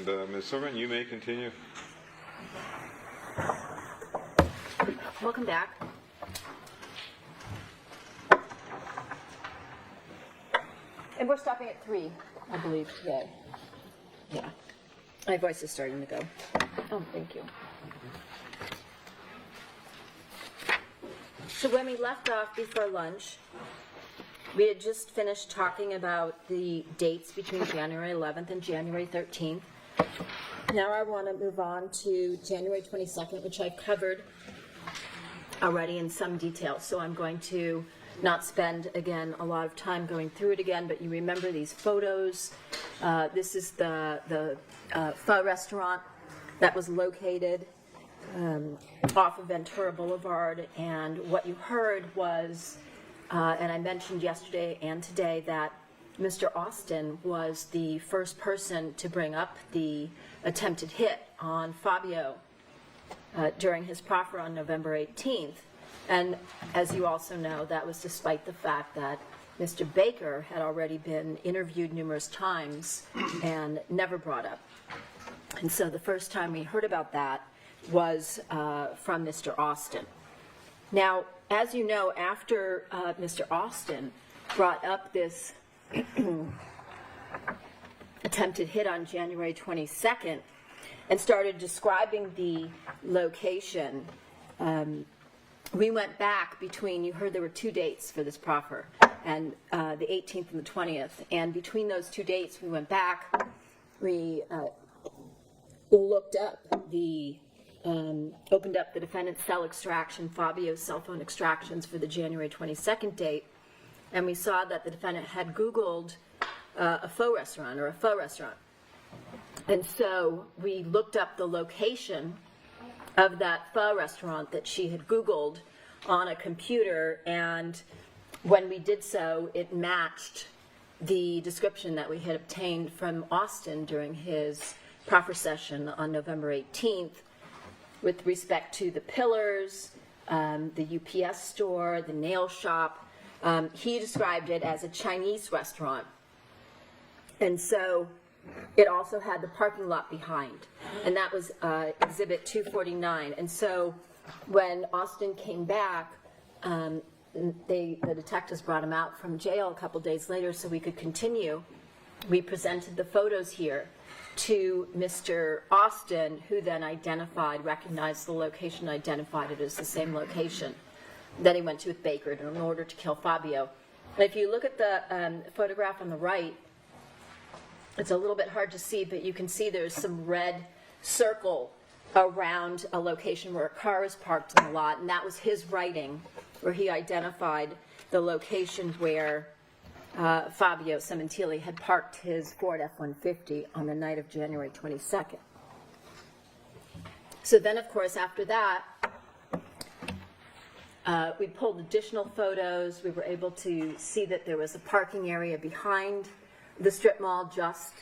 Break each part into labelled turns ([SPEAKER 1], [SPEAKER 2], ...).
[SPEAKER 1] And Ms. Silverman, you may continue.
[SPEAKER 2] Welcome back. And we're stopping at 3, I believe, today. Yeah. My voice is starting to go. Oh, thank you. So when we left off before lunch, we had just finished talking about the dates between January 11th and January 13th. Now I want to move on to January 22nd, which I've covered already in some detail. So I'm going to not spend, again, a lot of time going through it again, but you remember these photos. This is the pho restaurant that was located off of Ventura Boulevard, and what you heard was, and I mentioned yesterday and today, that Mr. Austin was the first person to bring up the attempted hit on Fabio during his proffer on November 18th. And as you also know, that was despite the fact that Mr. Baker had already been interviewed numerous times and never brought up. And so the first time we heard about that was from Mr. Austin. Now, as you know, after Mr. Austin brought up this attempted hit on January 22nd and started describing the location, we went back between, you heard there were 2 dates for this proffer, and the 18th and the 20th. And between those 2 dates, we went back, we looked up opened up the defendant's cell extraction, Fabio's cell phone extractions for the January 22nd date, and we saw that the defendant had Googled a pho restaurant or a pho restaurant. And so we looked up the location of that pho restaurant that she had Googled on a computer, and when we did so, it matched the description that we had obtained from Austin during his proffer session on November 18th with respect to the pillars, the UPS store, the nail shop. He described it as a Chinese restaurant. And so it also had the parking lot behind, and that was Exhibit 249. And so when Austin came back, the detectives brought him out from jail a couple days later so we could continue. We presented the photos here to Mr. Austin, who then recognized the location, identified it as the same location that he went to with Baker in order to kill Fabio. And if you look at the photograph on the right, it's a little bit hard to see, but you can see there's some red circle around a location where a car is parked in the lot, and that was his writing, where he identified the location where Fabio Sementilli had parked his Ford F-150 on the night of January 22nd. So then, of course, after that, we pulled additional photos. We were able to see that there was a parking area behind the strip mall, just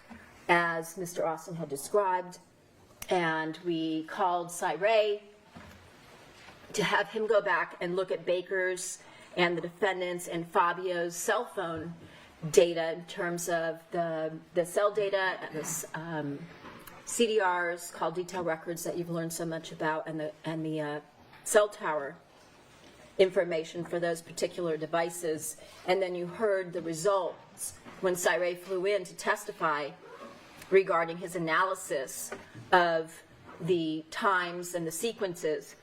[SPEAKER 2] as Mr. Austin had described. And we called Cyree to have him go back and look at Baker's and the defendant's and Fabio's cell phone data in terms of the cell data, the CDRs, call detail records that you've learned so much about, and the cell tower information for those particular devices. And then you heard the results when Cyree flew in to testify regarding his analysis of the times and the sequences,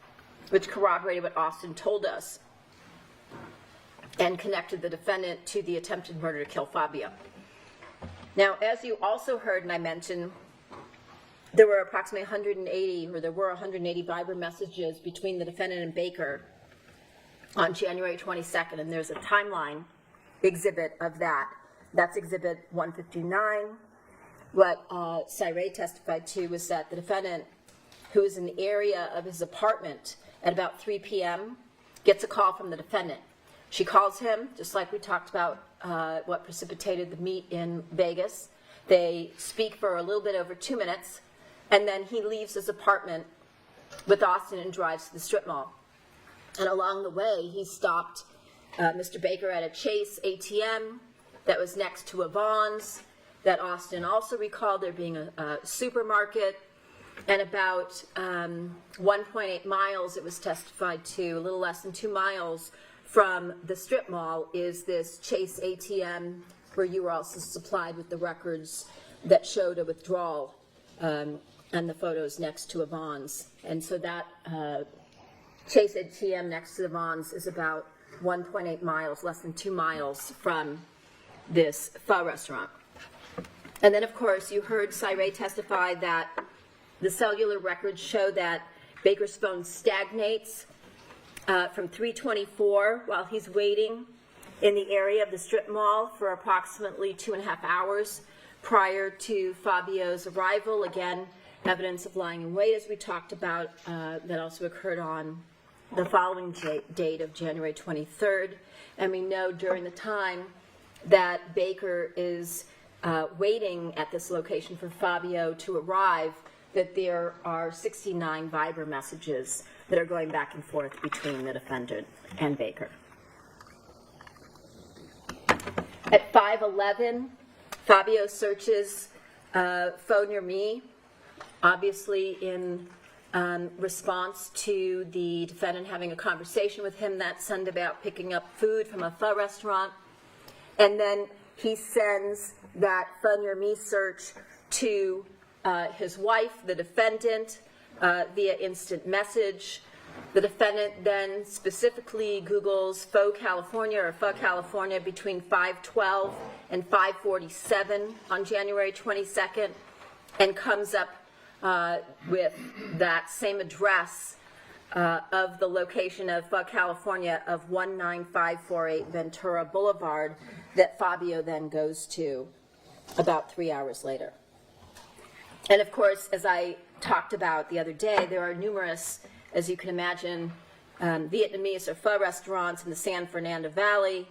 [SPEAKER 2] which corroborated what Austin told us and connected the defendant to the attempted murder to kill Fabio. Now, as you also heard and I mentioned, there were approximately 180 Viber messages between the defendant and Baker on January 22nd, and there's a timeline exhibit of that. That's Exhibit 159. What Cyree testified to was that the defendant, who was in the area of his apartment at about 3 p.m., gets a call from the defendant. She calls him, just like we talked about what precipitated the meet in Vegas. They speak for a little bit over 2 minutes, and then he leaves his apartment with Austin and drives to the strip mall. And along the way, he stopped Mr. Baker at a Chase ATM that was next to a Vaughn's. that Austin also recalled there being a supermarket, and about 1.8 miles, it was testified to, a little less than 2 miles from the strip mall, is this Chase ATM, where you were also supplied with the records that showed a withdrawal, and the photos next to Yvonne's. And so that Chase ATM next to Yvonne's is about 1.8 miles, less than 2 miles from this pho restaurant. And then, of course, you heard Cyree testify that the cellular records show that Baker's phone stagnates from 3:24 while he's waiting in the area of the strip mall for approximately 2.5 hours prior to Fabio's arrival. Again, evidence of lying in wait, as we talked about, that also occurred on the following date of January 23rd. And we know during the time that Baker is waiting at this location for Fabio to arrive, that there are 69 Viber messages that are going back and forth between the defendant and Baker. At 5:11, Fabio searches phone near me, obviously in response to the defendant having a conversation with him that Sunday about picking up food from a pho restaurant. And then he sends that phone near me search to his wife, the defendant, via instant message. The defendant then specifically Googles Pho California between 5:12 and 5:47 on January 22nd, and comes up with that same address of the location of Pho California of 19548 Ventura Boulevard that Fabio then goes to about 3 hours later. And of course, as I talked about the other day, there are numerous, as you can imagine, Vietnamese or pho restaurants in the San Fernando Valley,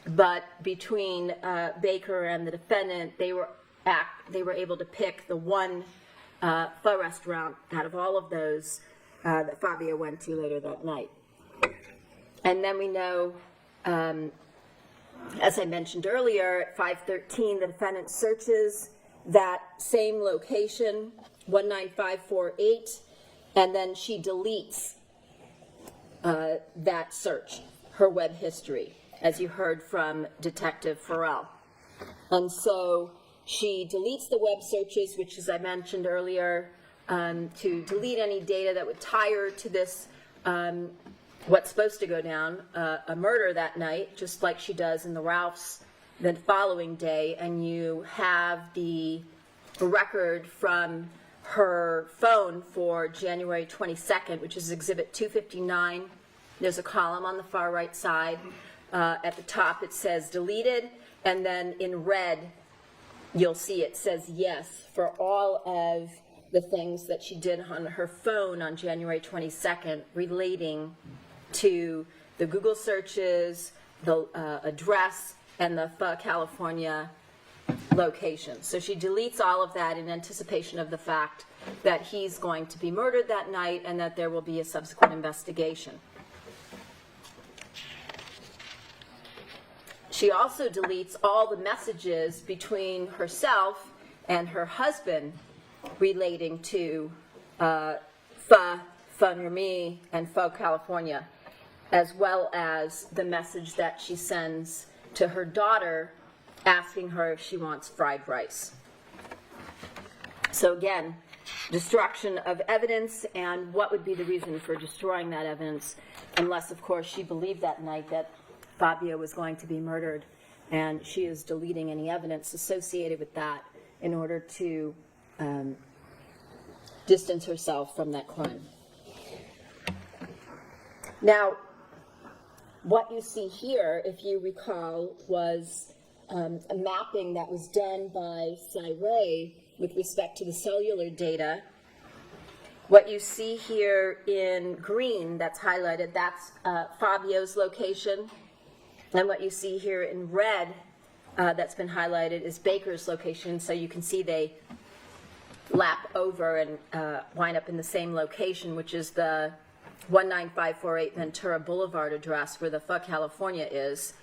[SPEAKER 2] but between Baker and the defendant, they were able to pick the one pho restaurant out of all of those that Fabio went to later that night. And then we know, as I mentioned earlier, at 5:13, the defendant searches that same location, 19548, and then she deletes that search, her web history, as you heard from Detective Farrell. And so she deletes the web searches, which, as I mentioned earlier, to delete any data that would tie her to this, what's supposed to go down, a murder that night, just like she does in the Ralphs the following day. And you have the record from her phone for January 22nd, which is Exhibit 259. There's a column on the far right side. At the top it says deleted, and then in red you'll see it says yes for all of the things that she did on her phone on January 22nd relating to the Google searches, the address, and the Pho California location. So she deletes all of that in anticipation of the fact that he's going to be murdered that night and that there will be a subsequent investigation. She also deletes all the messages between herself and her husband relating to Pho near me and Pho California, as well as the message that she sends to her daughter asking her if she wants fried rice. So again, destruction of evidence, and what would be the reason for destroying that evidence, unless, of course, she believed that night that Fabio was going to be murdered, and she is deleting any evidence associated with that in order to distance herself from that crime. Now, what you see here, if you recall, was a mapping that was done by Cyree with respect to the cellular data. What you see here in green that's highlighted, that's Fabio's location. And what you see here in red that's been highlighted is Baker's location. So you can see they lap over and wind up in the same location, which is the 19548 Ventura Boulevard address where the Pho California is.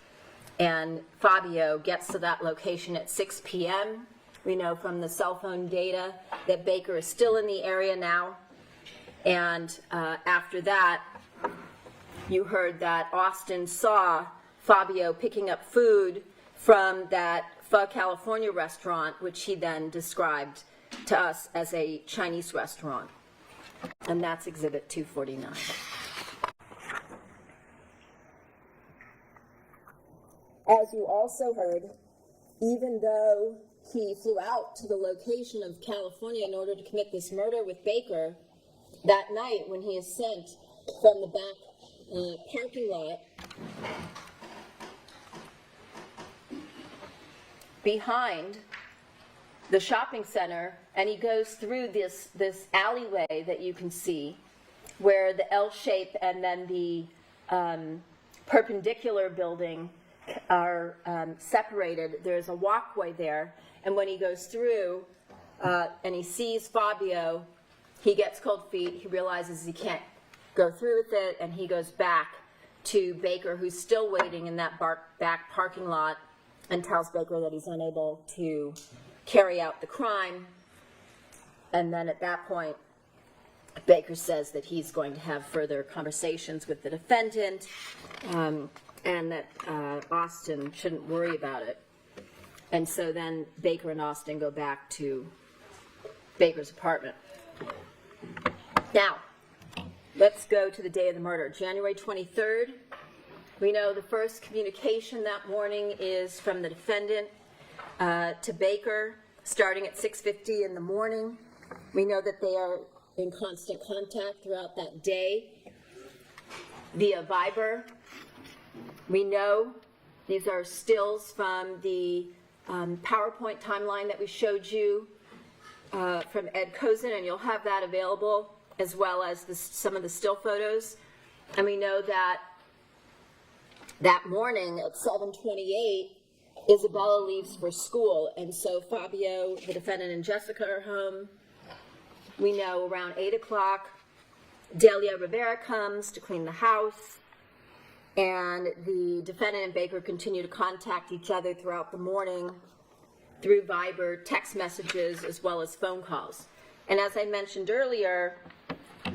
[SPEAKER 2] And Fabio gets to that location at 6 p.m. We know from the cell phone data that Baker is still in the area now. And after that, you heard that Austin saw Fabio picking up food from that Pho California restaurant, which he then described to us as a Chinese restaurant. And that's Exhibit 249. As you also heard, even though he flew out to the location of California in order to commit this murder with Baker, that night when he is sent from the back parking lot behind the shopping center, and he goes through this alleyway that you can see where the L shape and then the perpendicular building are separated. There's a walkway there, and when he goes through and he sees Fabio, he gets cold feet. He realizes he can't go through with it, and he goes back to Baker, who's still waiting in that back parking lot, and tells Baker that he's unable to carry out the crime. And then at that point, Baker says that he's going to have further conversations with the defendant, and that Austin shouldn't worry about it. And so then Baker and Austin go back to Baker's apartment. Now, let's go to the day of the murder, January 23rd. We know the first communication that morning is from the defendant to Baker, starting at 6:50 in the morning. We know that they are in constant contact throughout that day via Viber. We know these are stills from the PowerPoint timeline that we showed you from Ed Kozin, and you'll have that available, as well as some of the still photos. And we know that that morning at 7:28, Isabella leaves for school, and so Fabio, the defendant, and Jessica are home. We know around 8 o'clock, Delia Rivera comes to clean the house, and the defendant and Baker continue to contact each other throughout the morning through Viber, text messages, as well as phone calls. And as I mentioned earlier,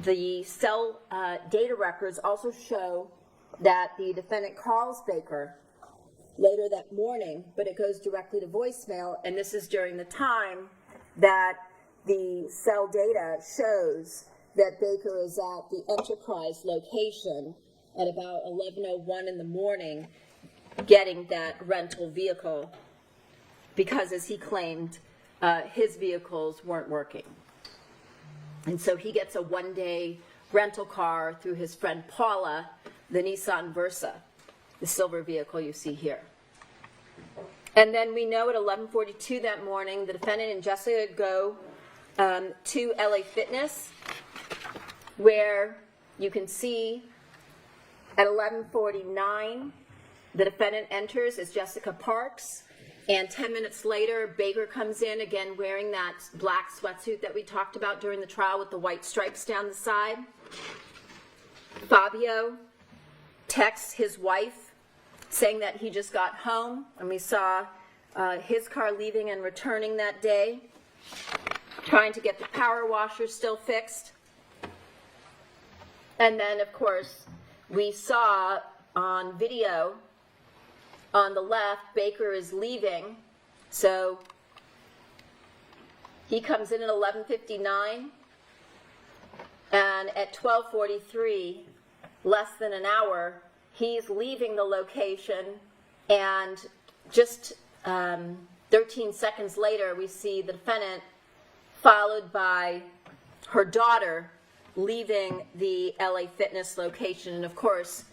[SPEAKER 2] the cell data records also show that the defendant calls Baker later that morning, but it goes directly to voicemail, and this is during the time that the cell data shows that Baker is at the Enterprise location at about 11:01 in the morning getting that rental vehicle, because as he claimed, his vehicles weren't working. And so he gets a one-day rental car through his friend Paula, the Nissan Versa, the silver vehicle you see here. And then we know at 11:42 that morning, the defendant and Jessica go to LA Fitness, where you can see at 11:49, the defendant enters as Jessica parks, and 10 minutes later, Baker comes in, again wearing that black sweatsuit that we talked about during the trial with the white stripes down the side. Fabio texts his wife saying that he just got home, and we saw his car leaving and returning that day, trying to get the power washer still fixed. And then, of course, we saw on video on the left, Baker is leaving. So he comes in at 11:59, and at 12:43, less than an hour, he's leaving the location, and just 13 seconds later, we see the defendant followed by her daughter leaving the LA Fitness location. And of course,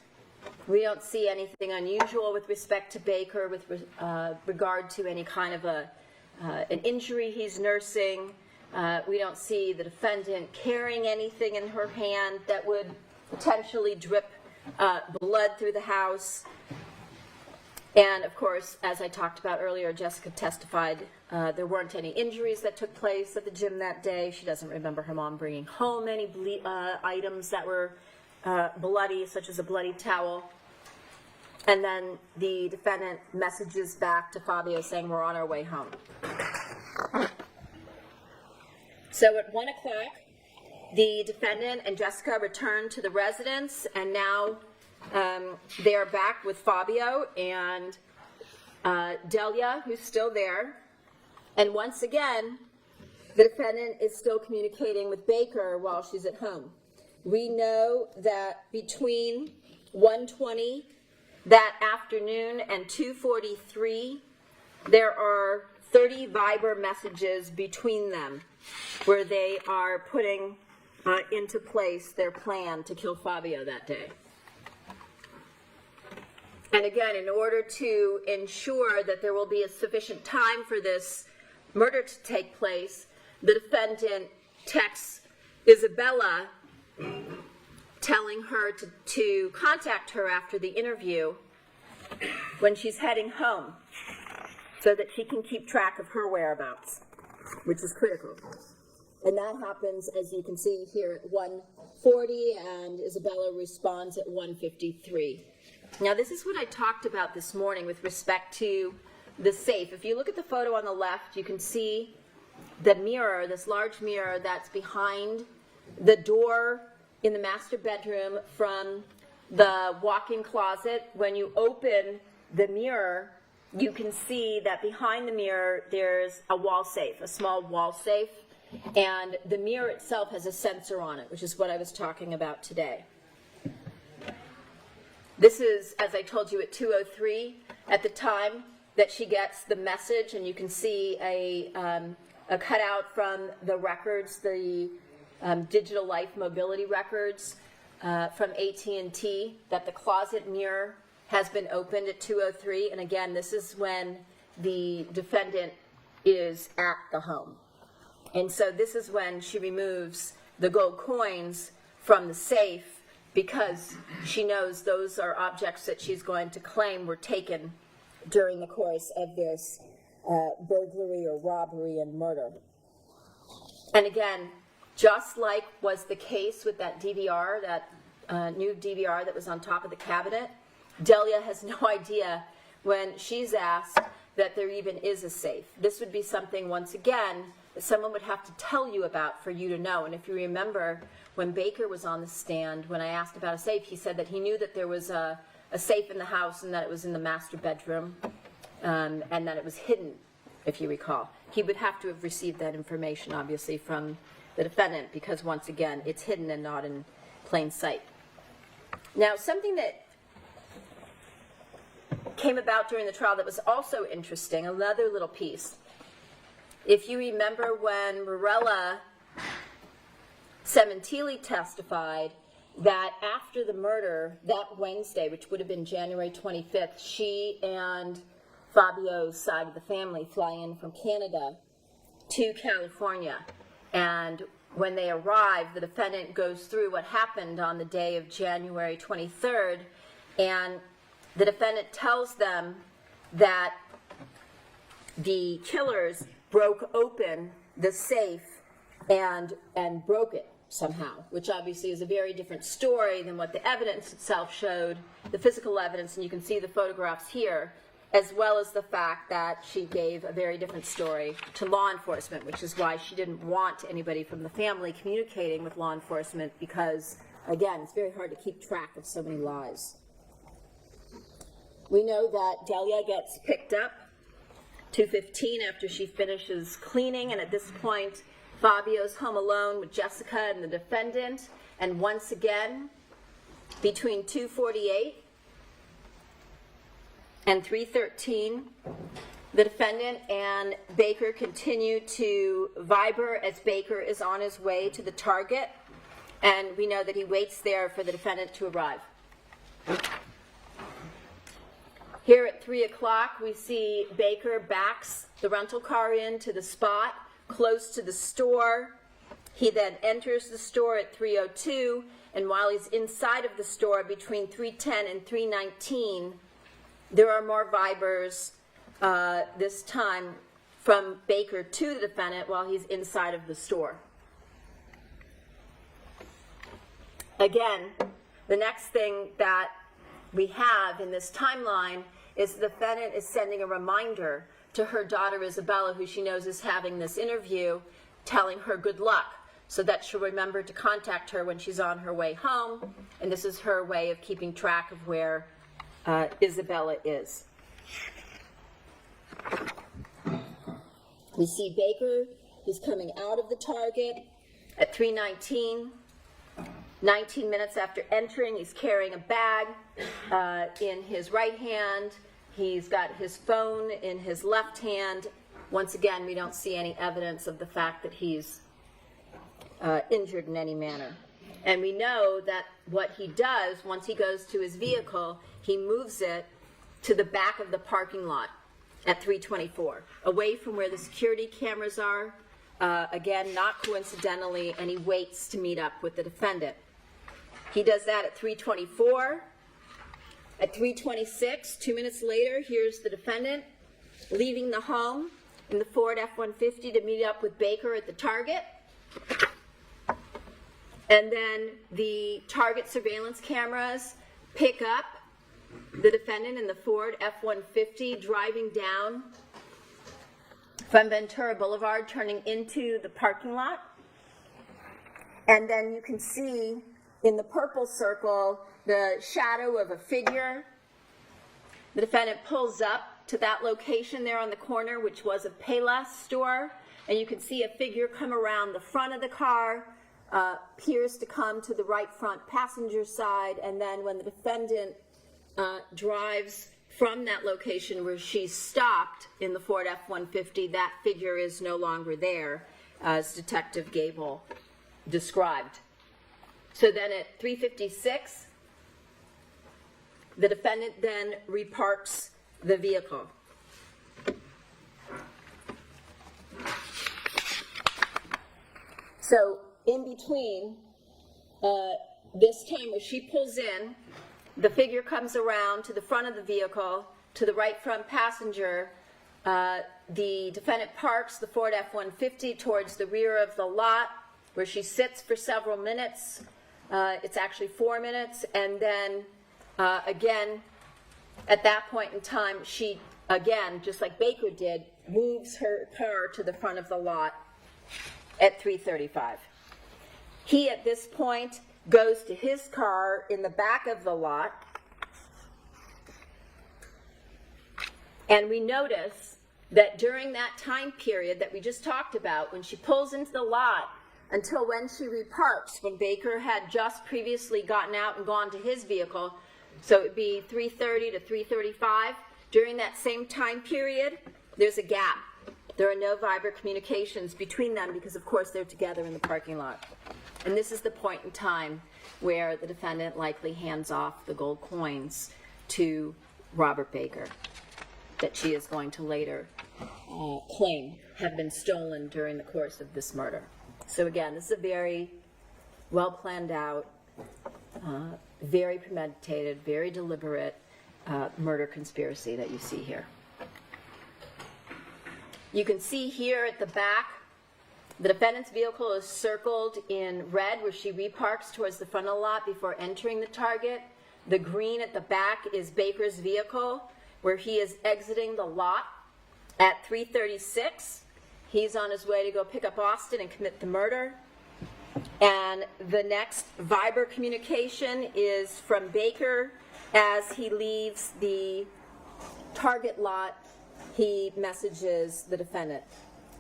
[SPEAKER 2] we don't see anything unusual with respect to Baker with regard to any kind of an injury he's nursing. We don't see the defendant carrying anything in her hand that would potentially drip blood through the house. And of course, as I talked about earlier, Jessica testified there weren't any injuries that took place at the gym that day. She doesn't remember her mom bringing home any items that were bloody, such as a bloody towel. And then the defendant messages back to Fabio saying, "We're on our way home." So at 1 o'clock, the defendant and Jessica return to the residence, and now they are back with Fabio and Delia, who's still there. And once again, the defendant is still communicating with Baker while she's at home. We know that between 1:20 that afternoon and 2:43, there are 30 Viber messages between them where they are putting into place their plan to kill Fabio that day. And again, in order to ensure that there will be a sufficient time for this murder to take place, the defendant texts Isabella telling her to contact her after the interview when she's heading home so that she can keep track of her whereabouts, which is critical. And that happens, as you can see here, at 1:40, and Isabella responds at 1:53. Now, this is what I talked about this morning with respect to the safe. If you look at the photo on the left, you can see the mirror, this large mirror that's behind the door in the master bedroom from the walk-in closet. When you open the mirror, you can see that behind the mirror there's a wall safe, a small wall safe, and the mirror itself has a sensor on it, which is what I was talking about today. This is, as I told you, at 2:03, at the time that she gets the message, and you can see a cutout from the records, the Digital Life Mobility records from AT&T, that the closet mirror has been opened at 2:03, and again, this is when the defendant is at the home. And so this is when she removes the gold coins from the safe, because she knows those are objects that she's going to claim were taken during the course of this burglary or robbery and murder. And again, just like was the case with that DVR, that new DVR that was on top of the cabinet, Delia has no idea when she's asked that there even is a safe. This would be something, once again, that someone would have to tell you about for you to know. And if you remember, when Baker was on the stand, when I asked about a safe, he said that he knew that there was a safe in the house and that it was in the master bedroom, and that it was hidden, if you recall. He would have to have received that information, obviously, from the defendant, because, once again, it's hidden and not in plain sight. Now, something that came about during the trial that was also interesting, another little piece. If you remember when Morella Sementilli testified that after the murder, that Wednesday, which would have been January 25th, she and Fabio's side of the family fly in from Canada to California. And when they arrive, the defendant goes through what happened on the day of January 23rd, and the defendant tells them that the killers broke open the safe and broke it somehow, which obviously is a very different story than what the evidence itself showed, the physical evidence, and you can see the photographs here, as well as the fact that she gave a very different story to law enforcement, which is why she didn't want anybody from the family communicating with law enforcement, because, again, it's very hard to keep track of so many lies. We know that Delia gets picked up 2:15 after she finishes cleaning, and at this point, Fabio's home alone with Jessica and the defendant, and once again, between 2:48 and 3:13, the defendant and Baker continue to Viber as Baker is on his way to the target, and we know that he waits there for the defendant to arrive. Here at 3 o'clock, we see Baker backs the rental car into the spot close to the store. He then enters the store at 3:02, and while he's inside of the store between 3:10 and 3:19, there are more Vibers, this time from Baker to the defendant while he's inside of the store. Again, the next thing that we have in this timeline is the defendant is sending a reminder to her daughter Isabella, who she knows is having this interview, telling her good luck so that she'll remember to contact her when she's on her way home. And this is her way of keeping track of where Isabella is. We see Baker. He's coming out of the Target at 3:19. 19 minutes after entering, he's carrying a bag in his right hand. He's got his phone in his left hand. Once again, we don't see any evidence of the fact that he's injured in any manner. And we know that what he does, once he goes to his vehicle, he moves it to the back of the parking lot at 3:24, away from where the security cameras are. Again, not coincidentally, and he waits to meet up with the defendant. He does that at 3:24. At 3:26, 2 minutes later, here's the defendant leaving the home in the Ford F-150 to meet up with Baker at the Target. And then the Target surveillance cameras pick up the defendant in the Ford F-150 driving down from Ventura Boulevard, turning into the parking lot. And then you can see in the purple circle the shadow of a figure. The defendant pulls up to that location there on the corner, which was a Payless store, and you can see a figure come around the front of the car, appears to come to the right front passenger side, and then when the defendant drives from that location where she's stopped in the Ford F-150, that figure is no longer there, as Detective Gable described. So then at 3:56, the defendant then reparks the vehicle. So in between this time where she pulls in, the figure comes around to the front of the vehicle, to the right front passenger. The defendant parks the Ford F-150 towards the rear of the lot, where she sits for several minutes. It's actually 4 minutes, and then again, at that point in time, she, again, just like Baker did, moves her car to the front of the lot at 3:35. He, at this point, goes to his car in the back of the lot, and we notice that during that time period that we just talked about, when she pulls into the lot until when she reparks, when Baker had just previously gotten out and gone to his vehicle, so it would be 3:30 to 3:35. During that same time period, there's a gap. There are no Viber communications between them because, of course, they're together in the parking lot. And this is the point in time where the defendant likely hands off the gold coins to Robert Baker that she is going to later claim have been stolen during the course of this murder. So again, this is a very well planned out, very premeditated, very deliberate murder conspiracy that you see here. You can see here at the back, the defendant's vehicle is circled in red where she reparks towards the front of the lot before entering the Target. The green at the back is Baker's vehicle where he is exiting the lot at 3:36. He's on his way to go pick up Austin and commit the murder. And the next Viber communication is from Baker as he leaves the Target lot. He messages the defendant.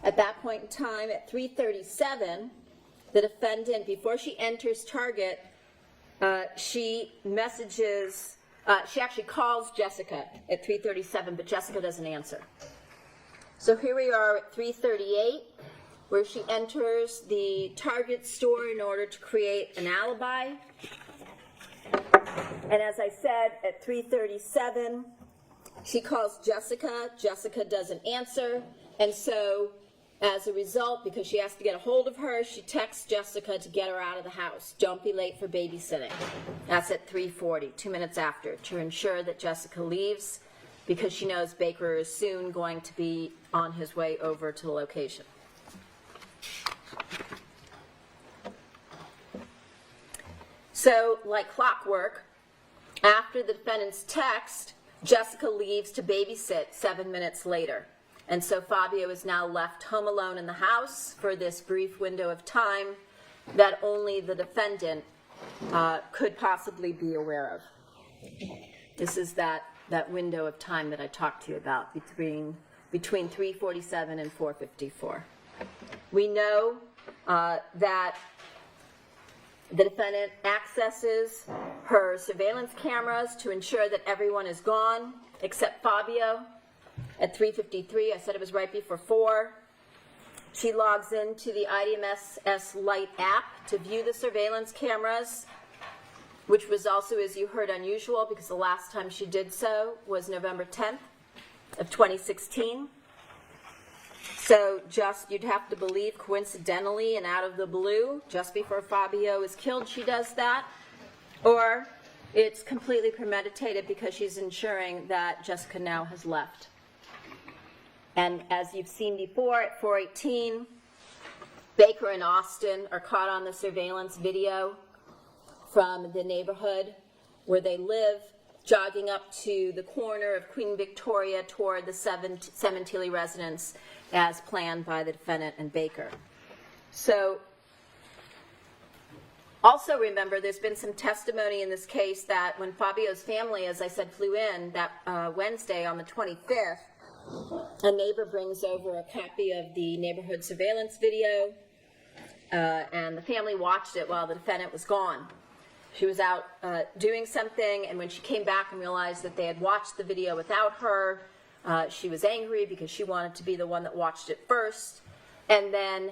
[SPEAKER 2] At that point in time, at 3:37, the defendant, before she enters Target, she messages, she actually calls Jessica at 3:37, but Jessica doesn't answer. So here we are at 3:38, where she enters the Target store in order to create an alibi. And as I said, at 3:37, she calls Jessica. Jessica doesn't answer. And so, as a result, because she has to get a hold of her, she texts Jessica to get her out of the house. Don't be late for babysitting. That's at 3:40, 2 minutes after, to ensure that Jessica leaves because she knows Baker is soon going to be on his way over to the location. So, like clockwork, after the defendant's text, Jessica leaves to babysit 7 minutes later. And so Fabio is now left home alone in the house for this brief window of time that only the defendant could possibly be aware of. This is that window of time that I talked to you about between 3:47 and 4:54. We know that the defendant accesses her surveillance cameras to ensure that everyone is gone except Fabio at 3:53. I said it was right before 4. She logs into the IDMSS Lite app to view the surveillance cameras, which was also, as you heard, unusual because the last time she did so was November 10th of 2016. So just, you'd have to believe, coincidentally and out of the blue, just before Fabio is killed, she does that. Or it's completely premeditated because she's ensuring that Jessica now has left. And as you've seen before, at 4:18, Baker and Austin are caught on the surveillance video from the neighborhood where they live, jogging up to the corner of Queen Victoria toward the Sementilli residence as planned by the defendant and Baker. So, also remember, there's been some testimony in this case that when Fabio's family, as I said, flew in that Wednesday on the 25th, a neighbor brings over a copy of the neighborhood surveillance video, and the family watched it while the defendant was gone. She was out doing something, and when she came back and realized that they had watched the video without her, she was angry because she wanted to be the one that watched it first. And then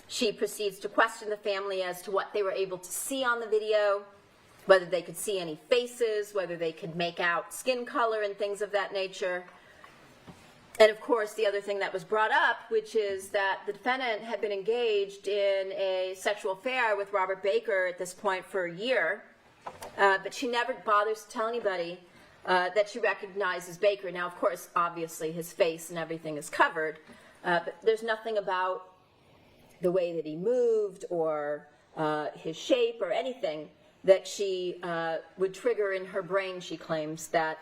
[SPEAKER 2] she proceeds to question the family as to what they were able to see on the video, whether they could see any faces, whether they could make out skin color and things of that nature. And of course, the other thing that was brought up, which is that the defendant had been engaged in a sexual affair with Robert Baker at this point for a year, but she never bothers to tell anybody that she recognizes Baker. Now, of course, obviously his face and everything is covered, but there's nothing about the way that he moved or his shape or anything that she would trigger in her brain, she claims, that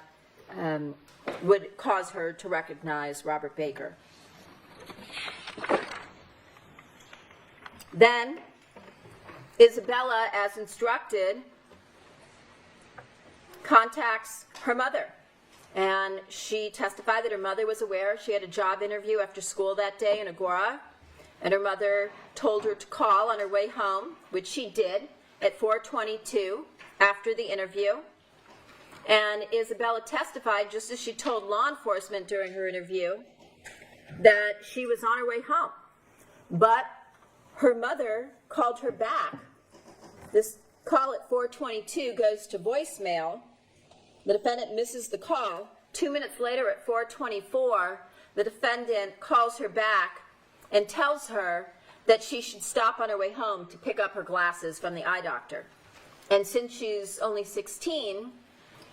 [SPEAKER 2] would cause her to recognize Robert Baker. Then, Isabella, as instructed, contacts her mother. And she testified that her mother was aware she had a job interview after school that day in Agora. And her mother told her to call on her way home, which she did at 4:22 after the interview. And Isabella testified, just as she told law enforcement during her interview, that she was on her way home. But her mother called her back. This call at 4:22 goes to voicemail. The defendant misses the call. 2 minutes later at 4:24, the defendant calls her back and tells her that she should stop on her way home to pick up her glasses from the eye doctor. And since she's only 16,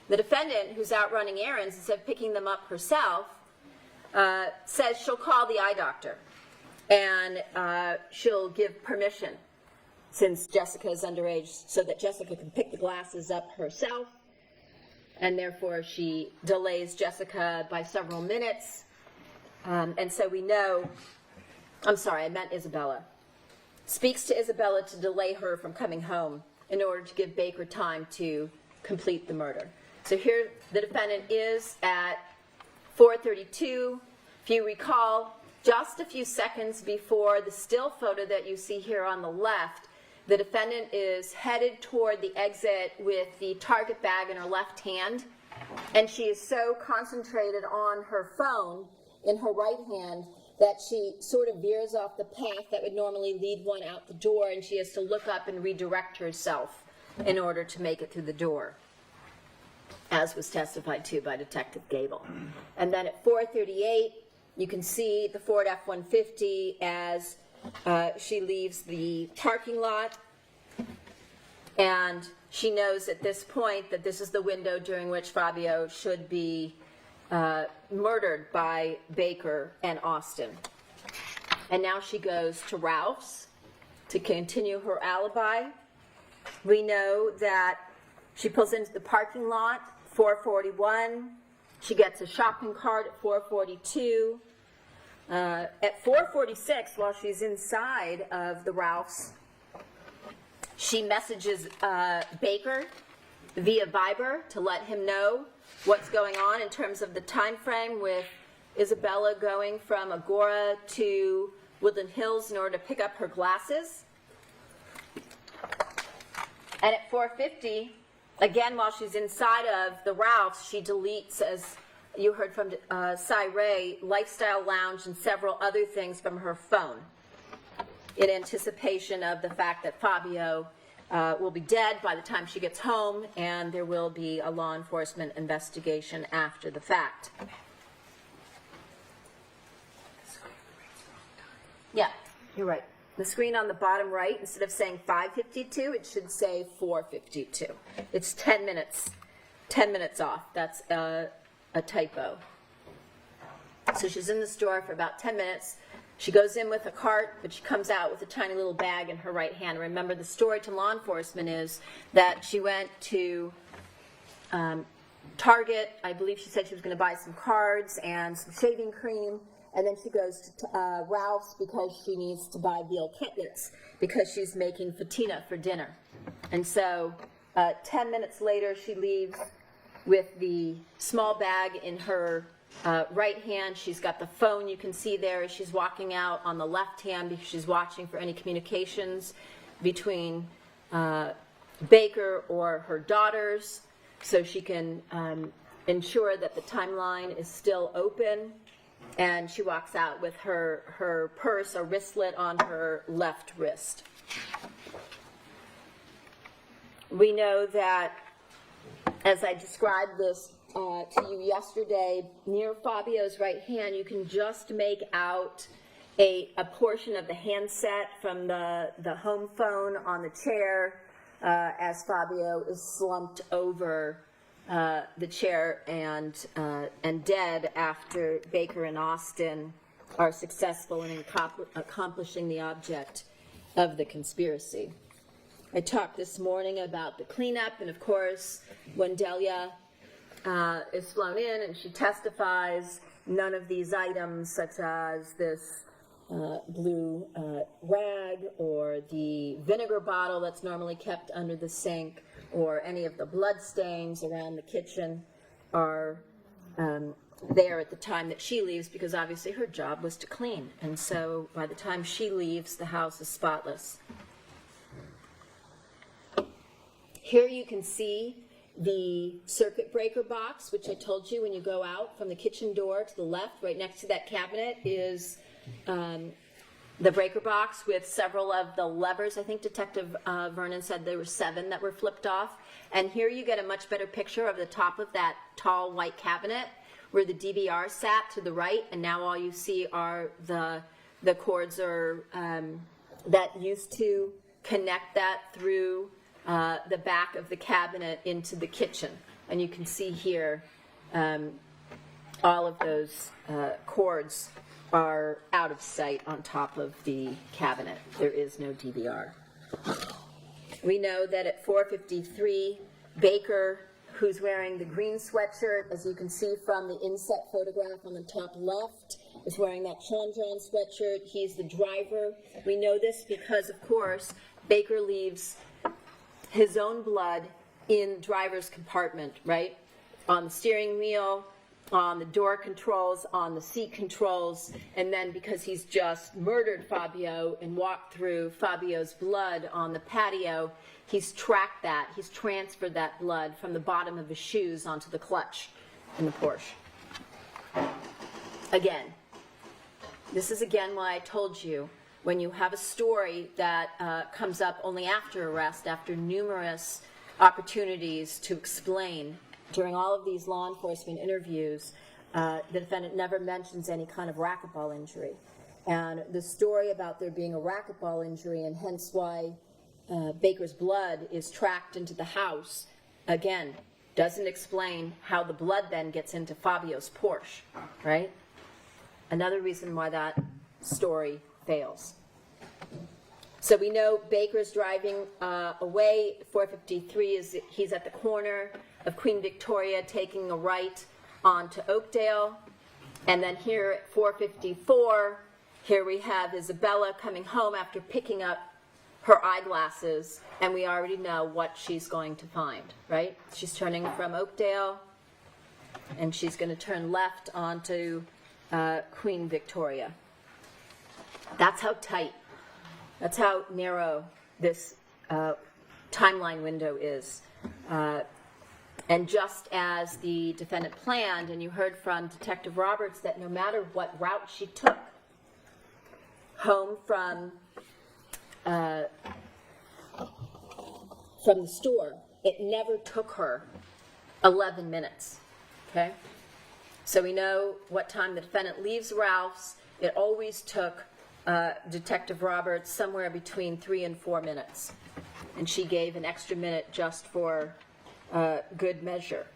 [SPEAKER 2] the defendant, who's out running errands, instead of picking them up herself, says she'll call the eye doctor and she'll give permission, since Jessica is underage, so that Jessica can pick the glasses up herself, and therefore she delays Jessica by several minutes. And so we know, I'm sorry, I meant Isabella, speaks to Isabella to delay her from coming home in order to give Baker time to complete the murder. So here the defendant is at 4:32. If you recall, just a few seconds before the still photo that you see here on the left, the defendant is headed toward the exit with the target bag in her left hand, and she is so concentrated on her phone in her right hand that she sort of veers off the path that would normally lead one out the door, and she has to look up and redirect herself in order to make it through the door, as was testified to by Detective Gable. And then at 4:38, you can see the Ford F-150 as she leaves the parking lot, and she knows at this point that this is the window during which Fabio should be murdered by Baker and Austin. And now she goes to Ralph's to continue her alibi. We know that she pulls into the parking lot 4:41. She gets a shopping cart at 4:42. At 4:46, while she's inside of the Ralphs, she messages Baker via Viber to let him know what's going on in terms of the time frame, with Isabella going from Agora to Woodland Hills in order to pick up her glasses. And at 4:50, again, while she's inside of the Ralphs, she deletes, as you heard from Cy Ray, Lifestyle Lounge and several other things from her phone in anticipation of the fact that Fabio will be dead by the time she gets home, and there will be a law enforcement investigation after the fact. Yeah, you're right. The screen on the bottom right, instead of saying 5:52, it should say 4:52. It's 10 minutes. 10 minutes off. That's a typo. So she's in the store for about 10 minutes. She goes in with a cart, but she comes out with a tiny little bag in her right hand. Remember, the story to law enforcement is that she went to Target. I believe she said she was going to buy some cards and some shaving cream. And then she goes to Ralph's because she needs to buy veal cutlets because she's making fatina for dinner. And so 10 minutes later, she leaves with the small bag in her right hand. She's got the phone you can see there as she's walking out on the left hand because she's watching for any communications between Baker or her daughters, so she can ensure that the timeline is still open. And she walks out with her purse or wristlet on her left wrist. We know that, as I described this to you yesterday, near Fabio's right hand, you can just make out a portion of the handset from the home phone on the chair as Fabio is slumped over the chair and dead after Baker and Austin are successful in accomplishing the object of the conspiracy. I talked this morning about the cleanup, and of course, when Delia is flown in and she testifies, none of these items, such as this blue rag or the vinegar bottle that's normally kept under the sink, or any of the blood stains around the kitchen, are there at the time that she leaves, because obviously her job was to clean. And so by the time she leaves, the house is spotless. Here you can see the circuit breaker box, which I told you when you go out from the kitchen door to the left, right next to that cabinet is the breaker box with several of the levers. I think Detective Vernon said there were 7 that were flipped off. And here you get a much better picture of the top of that tall white cabinet where the DVR sat to the right, and now all you see are the cords that used to connect that through the back of the cabinet into the kitchen. And you can see here all of those cords are out of sight on top of the cabinet. There is no DVR. We know that at 4:53, Baker, who's wearing the green sweatshirt, as you can see from the inset photograph on the top left, is wearing that Chandron sweatshirt. He's the driver. We know this because, of course, Baker leaves his own blood in driver's compartment, right? On the steering wheel, on the door controls, on the seat controls, and then because he's just murdered Fabio and walked through Fabio's blood on the patio, he's tracked that, he's transferred that blood from the bottom of his shoes onto the clutch in the Porsche. Again, this is again why I told you, when you have a story that comes up only after arrest, after numerous opportunities to explain, during all of these law enforcement interviews, the defendant never mentions any kind of racquetball injury. And the story about there being a racquetball injury, and hence why Baker's blood is tracked into the house, again, doesn't explain how the blood then gets into Fabio's Porsche, right? Another reason why that story fails. So we know Baker's driving away. 4:53 is he's at the corner of Queen Victoria, taking a right onto Oakdale. And then here at 4:54, here we have Isabella coming home after picking up her eyeglasses, and we already know what she's going to find, right? She's turning from Oakdale, and she's going to turn left onto Queen Victoria. That's how tight, that's how narrow this timeline window is. And just as the defendant planned, and you heard from Detective Roberts that no matter what route she took home from the store, it never took her 11 minutes, okay? So we know what time the defendant leaves Ralph's. It always took Detective Roberts somewhere between 3 and 4 minutes. And she gave an extra minute just for good measure.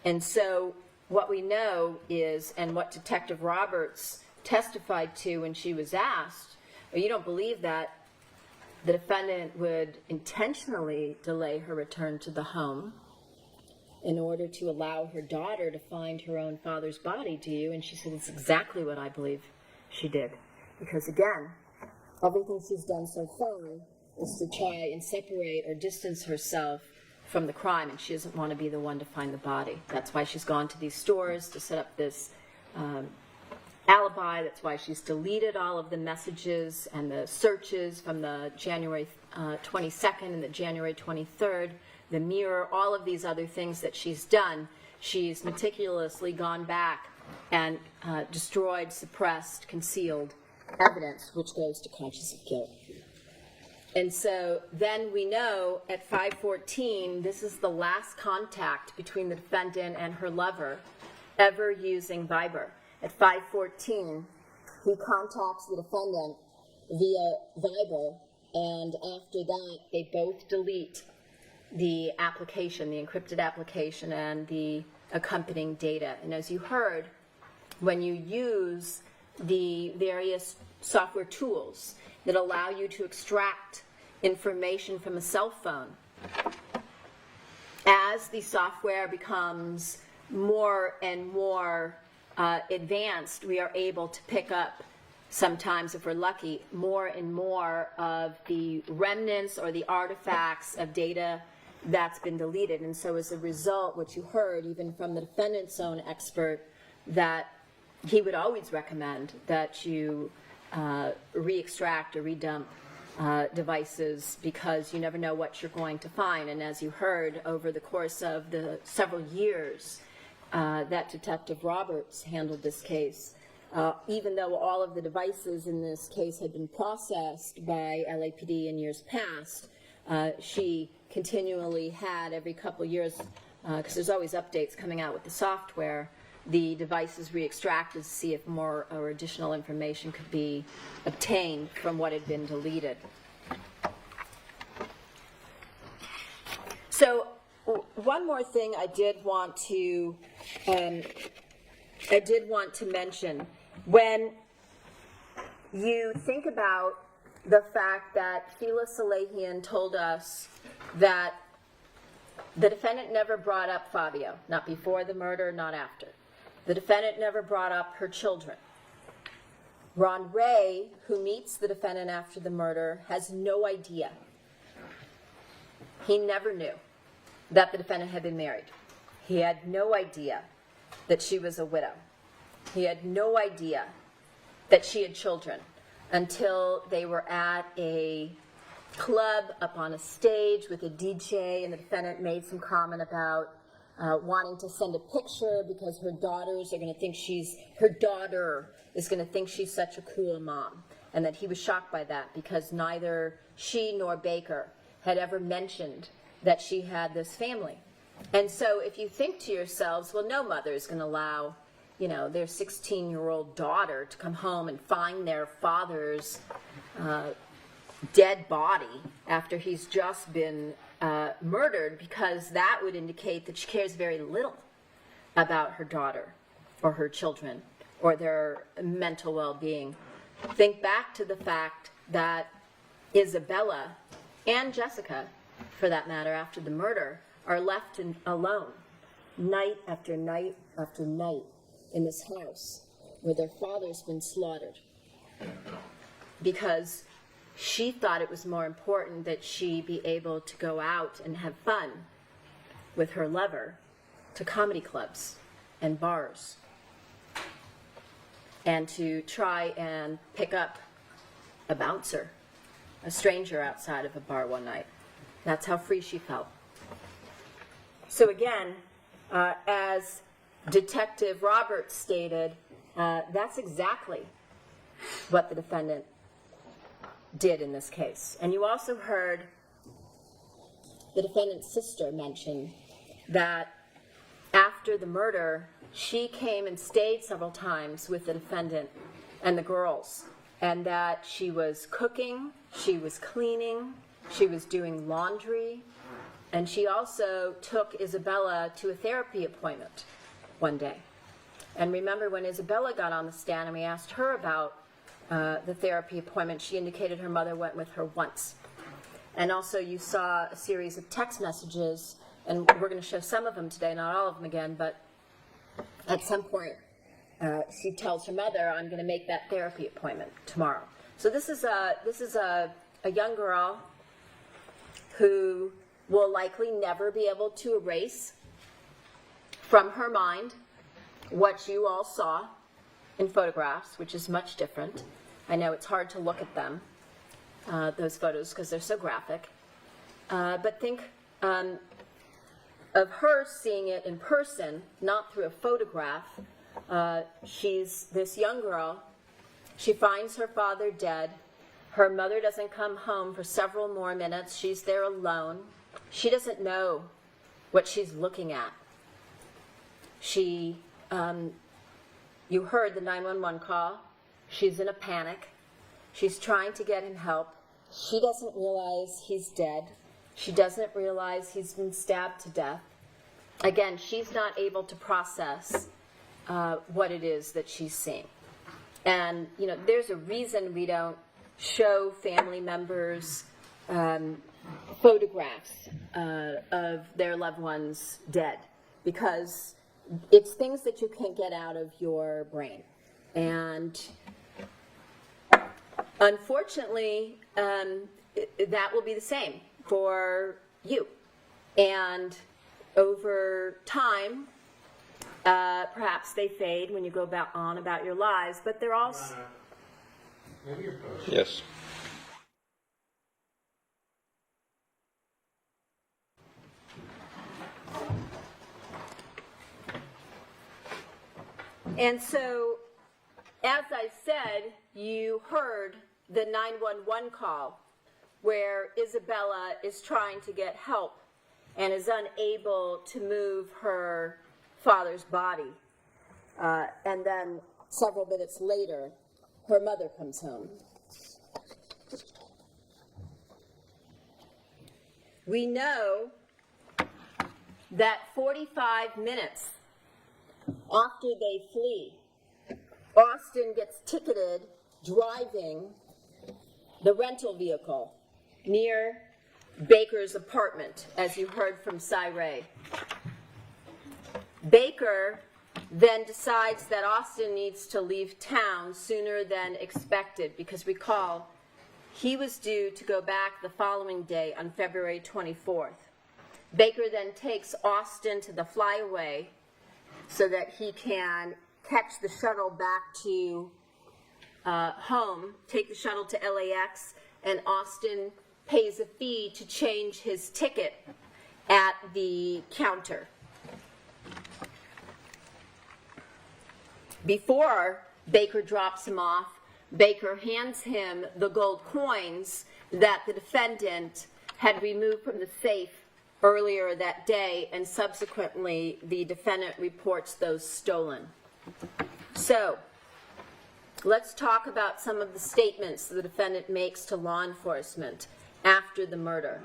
[SPEAKER 2] And so what we know is, and what Detective Roberts testified to when she was asked, well, you don't believe that the defendant would intentionally delay her return to the home in order to allow her daughter to find her own father's body, do you? And she said, it's exactly what I believe she did. Because again, everything she's done so far is to try and separate or distance herself from the crime, and she doesn't want to be the one to find the body. That's why she's gone to these stores to set up this alibi. That's why she's deleted all of the messages and the searches from the January 22nd and the January 23rd, the mirror, all of these other things that she's done. She's meticulously gone back and destroyed, suppressed, concealed evidence, which goes to conscience of guilt. And so then we know at 5:14, this is the last contact between the defendant and her lover ever using Viber. At 5:14, he contacts the defendant via Viber, and after that, they both delete the application, the encrypted application, and the accompanying data. And as you heard, when you use the various software tools that allow you to extract information from a cell phone, as the software becomes more and more advanced, we are able to pick up, sometimes if we're lucky, more and more of the remnants or the artifacts of data that's been deleted. And so as a result, what you heard even from the defendant's own expert, that he would always recommend that you re-extract or redump devices, because you never know what you're going to find. And as you heard, over the course of the several years that Detective Roberts handled this case, even though all of the devices in this case had been processed by LAPD in years past, she continually had, every couple years, because there's always updates coming out with the software, the devices re-extracted to see if more or additional information could be obtained from what had been deleted. So one more thing I did want to mention. When you think about the fact that Fila Salehian told us that the defendant never brought up Fabio, not before the murder, not after. The defendant never brought up her children. Ron Ray, who meets the defendant after the murder, has no idea. He never knew that the defendant had been married. He had no idea that she was a widow. He had no idea that she had children until they were at a club up on a stage with a DJ, and the defendant made some comment about wanting to send a picture because her daughter is going to think she's such a cool mom, and that he was shocked by that because neither she nor Baker had ever mentioned that she had this family. And so if you think to yourselves, well, no mother is going to allow, their 16-year-old daughter to come home and find their father's dead body after he's just been murdered, because that would indicate that she cares very little about her daughter or her children or their mental well-being. Think back to the fact that Isabella and Jessica, for that matter, after the murder, are left alone night after night after night in this house where their father's been slaughtered, because she thought it was more important that she be able to go out and have fun with her lover to comedy clubs and bars, and to try and pick up a bouncer, a stranger outside of a bar one night. That's how free she felt. So again, as Detective Roberts stated, that's exactly what the defendant did in this case. And you also heard the defendant's sister mention that after the murder, she came and stayed several times with the defendant and the girls, and that she was cooking, she was cleaning, she was doing laundry, and she also took Isabella to a therapy appointment one day. And remember, when Isabella got on the stand and we asked her about the therapy appointment, she indicated her mother went with her once. And also you saw a series of text messages, and we're going to show some of them today, not all of them again, but at some point she tells her mother, I'm going to make that therapy appointment tomorrow. So this is a young girl who will likely never be able to erase from her mind what you all saw in photographs, which is much different. I know it's hard to look at them, those photos, because they're so graphic. But think of her seeing it in person, not through a photograph. She's this young girl. She finds her father dead. Her mother doesn't come home for several more minutes. She's there alone. She doesn't know what she's looking at. You heard the 911 call. She's in a panic. She's trying to get him help. She doesn't realize he's dead. She doesn't realize he's been stabbed to death. Again, she's not able to process what it is that she's seeing. And, you know, there's a reason we don't show family members photographs of their loved ones dead, because it's things that you can't get out of your brain. And unfortunately, that will be the same for you. And over time, perhaps they fade when you go on about your lives, but they're also...
[SPEAKER 1] Yes.
[SPEAKER 2] And so, as I said, you heard the 911 call where Isabella is trying to get help and is unable to move her father's body. And then several minutes later, her mother comes home. We know that 45 minutes after they flee, Austin gets ticketed driving the rental vehicle near Baker's apartment, as you heard from Cy Ray. Baker then decides that Austin needs to leave town sooner than expected, because recall, he was due to go back the following day on February 24th. Baker then takes Austin to the flyaway so that he can catch the shuttle back to home, take the shuttle to LAX, and Austin pays a fee to change his ticket at the counter. Before Baker drops him off, Baker hands him the gold coins that the defendant had removed from the safe earlier that day, and subsequently the defendant reports those stolen. So, let's talk about some of the statements the defendant makes to law enforcement after the murder.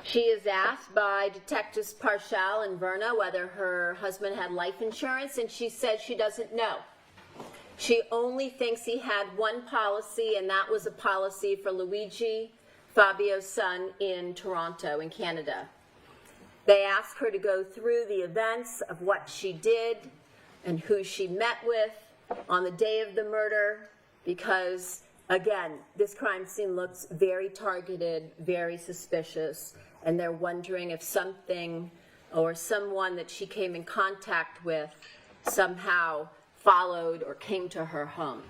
[SPEAKER 2] She is asked by Detectives Parshall and Verna whether her husband had life insurance, and she says she doesn't know. She only thinks he had one policy, and that was a policy for Luigi, Fabio's son, in Toronto, in Canada. They asked her to go through the events of what she did and who she met with on the day of the murder because, again, this crime scene looks very targeted, very suspicious, and they're wondering if something or someone that she came in contact with somehow followed or came to her home.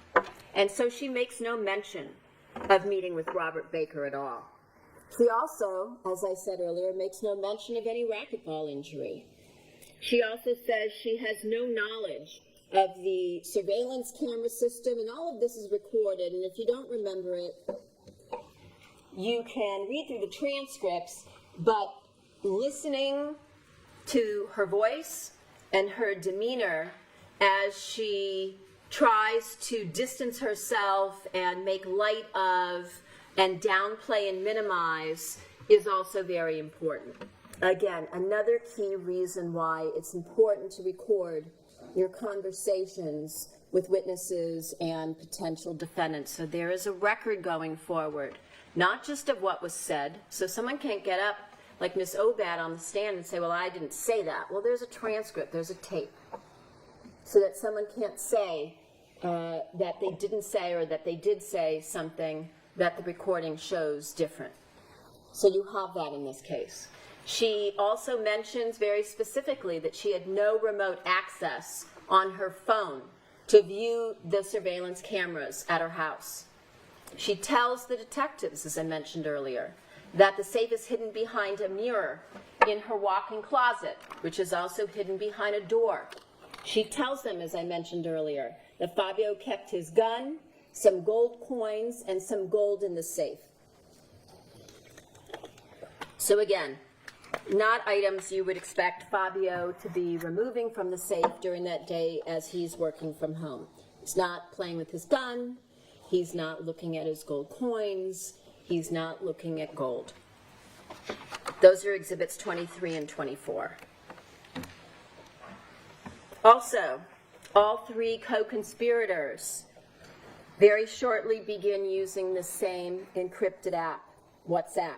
[SPEAKER 2] And so she makes no mention of meeting with Robert Baker at all. She also, as I said earlier, makes no mention of any racquetball injury. She also says she has no knowledge of the surveillance camera system, and all of this is recorded, and if you don't remember it, you can read through the transcripts, but listening to her voice and her demeanor as she tries to distance herself and make light of and downplay and minimize is also very important. Again, another key reason why it's important to record your conversations with witnesses and potential defendants. So there is a record going forward, not just of what was said. So someone can't get up like Ms. Obad on the stand and say, well, I didn't say that. Well, there's a transcript, there's a tape. So that someone can't say that they didn't say or that they did say something that the recording shows different. So you have that in this case. She also mentions very specifically that she had no remote access on her phone to view the surveillance cameras at her house. She tells the detectives, as I mentioned earlier, that the safe is hidden behind a mirror in her walk-in closet, which is also hidden behind a door. She tells them, as I mentioned earlier, that Fabio kept his gun, some gold coins, and some gold in the safe. So again, not items you would expect Fabio to be removing from the safe during that day as he's working from home. He's not playing with his gun. He's not looking at his gold coins. He's not looking at gold. Those are exhibits 23 and 24. Also, all three co-conspirators very shortly begin using the same encrypted app, WhatsApp.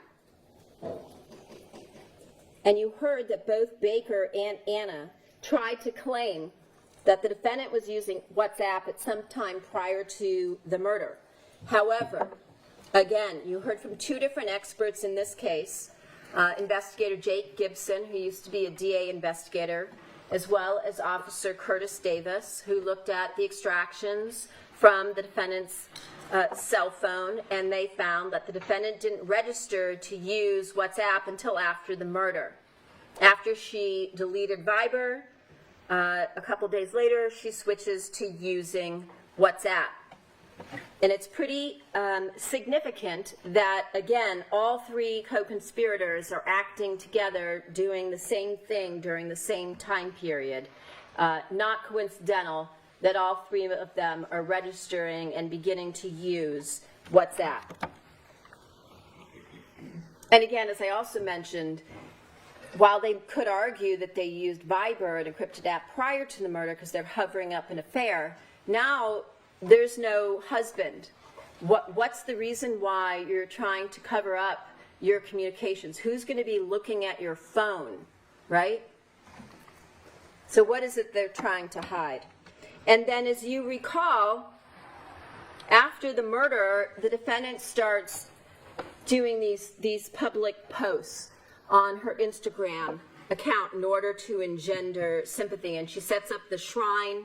[SPEAKER 2] And you heard that both Baker and Anna tried to claim that the defendant was using WhatsApp at some time prior to the murder. However, again, you heard from two different experts in this case, Investigator Jake Gibson, who used to be a DA investigator, as well as Officer Curtis Davis, who looked at the extractions from the defendant's cell phone, and they found that the defendant didn't register to use WhatsApp until after the murder. After she deleted Viber, a couple days later, she switches to using WhatsApp. And it's pretty significant that, again, all three co-conspirators are acting together, doing the same thing during the same time period. Not coincidental that all three of them are registering and beginning to use WhatsApp. And again, as I also mentioned, while they could argue that they used Viber, an encrypted app, prior to the murder because they're hovering up an affair, now there's no husband. What's the reason why you're trying to cover up your communications? Who's going to be looking at your phone, right? So what is it they're trying to hide? And then, as you recall, after the murder, the defendant starts doing these public posts on her Instagram account in order to engender sympathy. And she sets up the shrine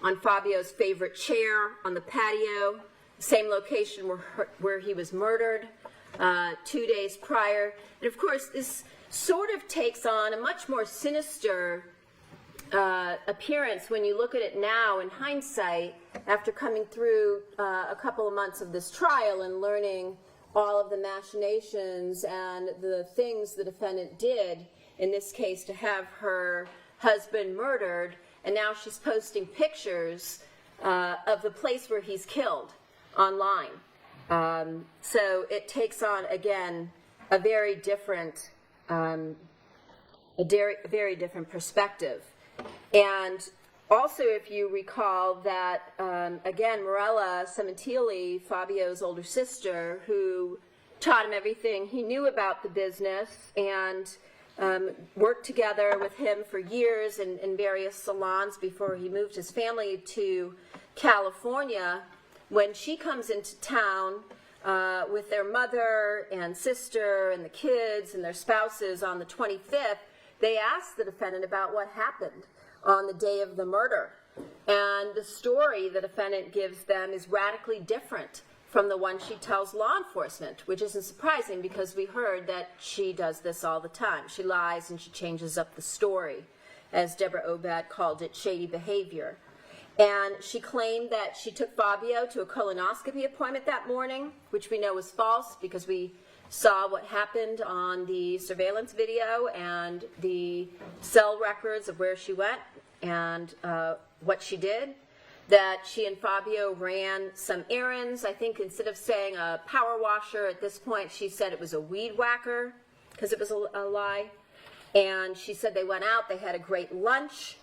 [SPEAKER 2] on Fabio's favorite chair on the patio, the same location where he was murdered 2 days prior. And of course, this sort of takes on a much more sinister appearance when you look at it now in hindsight, after coming through a couple of months of this trial and learning all of the machinations and the things the defendant did, in this case, to have her husband murdered. And now she's posting pictures of the place where he's killed online. So it takes on, again, a very different perspective. And also, if you recall that, again, Morella Sementilli, Fabio's older sister, who taught him everything he knew about the business and worked together with him for years in various salons before he moved his family to California, when she comes into town with their mother and sister and the kids and their spouses on the 25th, they ask the defendant about what happened on the day of the murder. And the story the defendant gives them is radically different from the one she tells law enforcement, which isn't surprising because we heard that she does this all the time. She lies and she changes up the story. As Deborah Obad called it, shady behavior. And she claimed that she took Fabio to a colonoscopy appointment that morning, which we know was false because we saw what happened on the surveillance video and the cell records of where she went and what she did. That she and Fabio ran some errands. I think instead of saying a power washer at this point, she said it was a weed whacker because it was a lie. And she said they went out, they had a great lunch.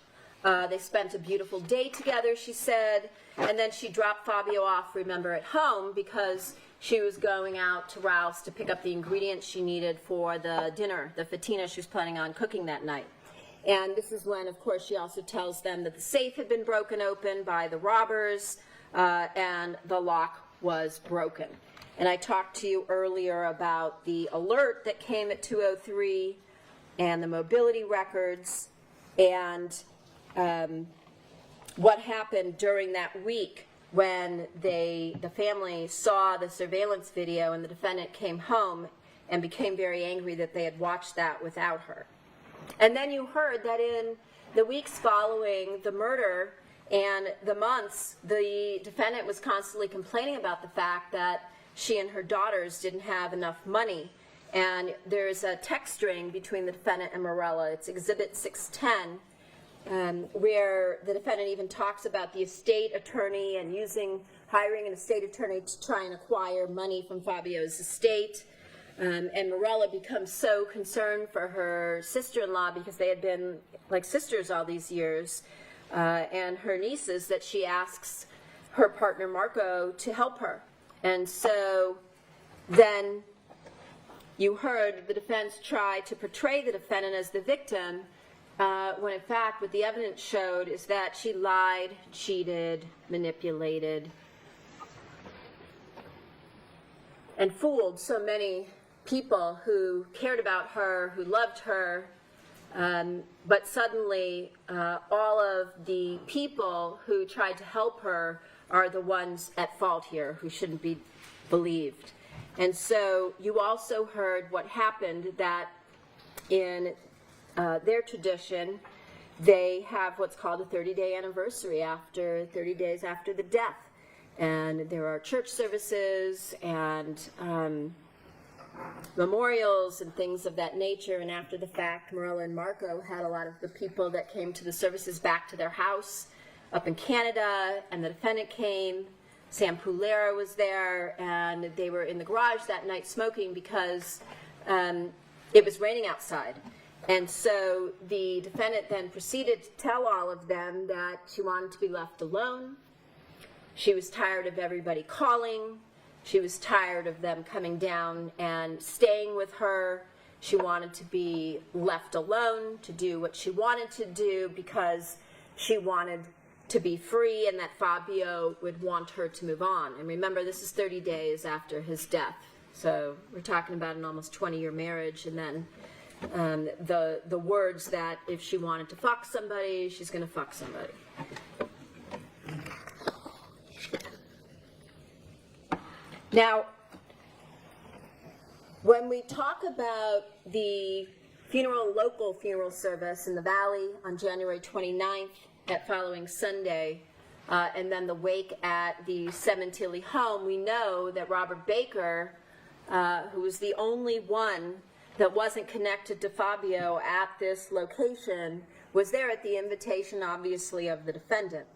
[SPEAKER 2] They spent a beautiful day together, she said. And then she dropped Fabio off, remember, at home because she was going out to Ralph's to pick up the ingredients she needed for the dinner, the fatina she was planning on cooking that night. And this is when, of course, she also tells them that the safe had been broken open by the robbers and the lock was broken. And I talked to you earlier about the alert that came at 2:03 and the mobility records and what happened during that week when the family saw the surveillance video and the defendant came home and became very angry that they had watched that without her. And then you heard that in the weeks following the murder and the months, the defendant was constantly complaining about the fact that she and her daughters didn't have enough money. And there's a text string between the defendant and Morella. It's Exhibit 610, where the defendant even talks about the estate attorney and hiring an estate attorney to try and acquire money from Fabio's estate. And Morella becomes so concerned for her sister-in-law because they had been like sisters all these years, and her nieces, that she asks her partner Marco to help her. And so then you heard the defense try to portray the defendant as the victim, when in fact what the evidence showed is that she lied, cheated, manipulated, and fooled so many people who cared about her, who loved her, but suddenly all of the people who tried to help her are the ones at fault here, who shouldn't be believed. And so you also heard what happened, that in their tradition, they have what's called a 30-day anniversary 30 days after the death. And there are church services and memorials and things of that nature. And after the fact, Morella and Marco had a lot of the people that came to the services back to their house up in Canada, and the defendant came. Sam Pulera was there, and they were in the garage that night smoking because it was raining outside. And so the defendant then proceeded to tell all of them that she wanted to be left alone. She was tired of everybody calling. She was tired of them coming down and staying with her. She wanted to be left alone to do what she wanted to do because she wanted to be free, and that Fabio would want her to move on. And remember, this is 30 days after his death. So we're talking about an almost 20-year marriage, and then the words that if she wanted to fuck somebody, she's going to fuck somebody. Now, when we talk about the local funeral service in the Valley on January 29th, that following Sunday, and then the wake at the Sementilli home, we know that Robert Baker, who was the only one that wasn't connected to Fabio at this location, was there at the invitation, obviously, of the defendant.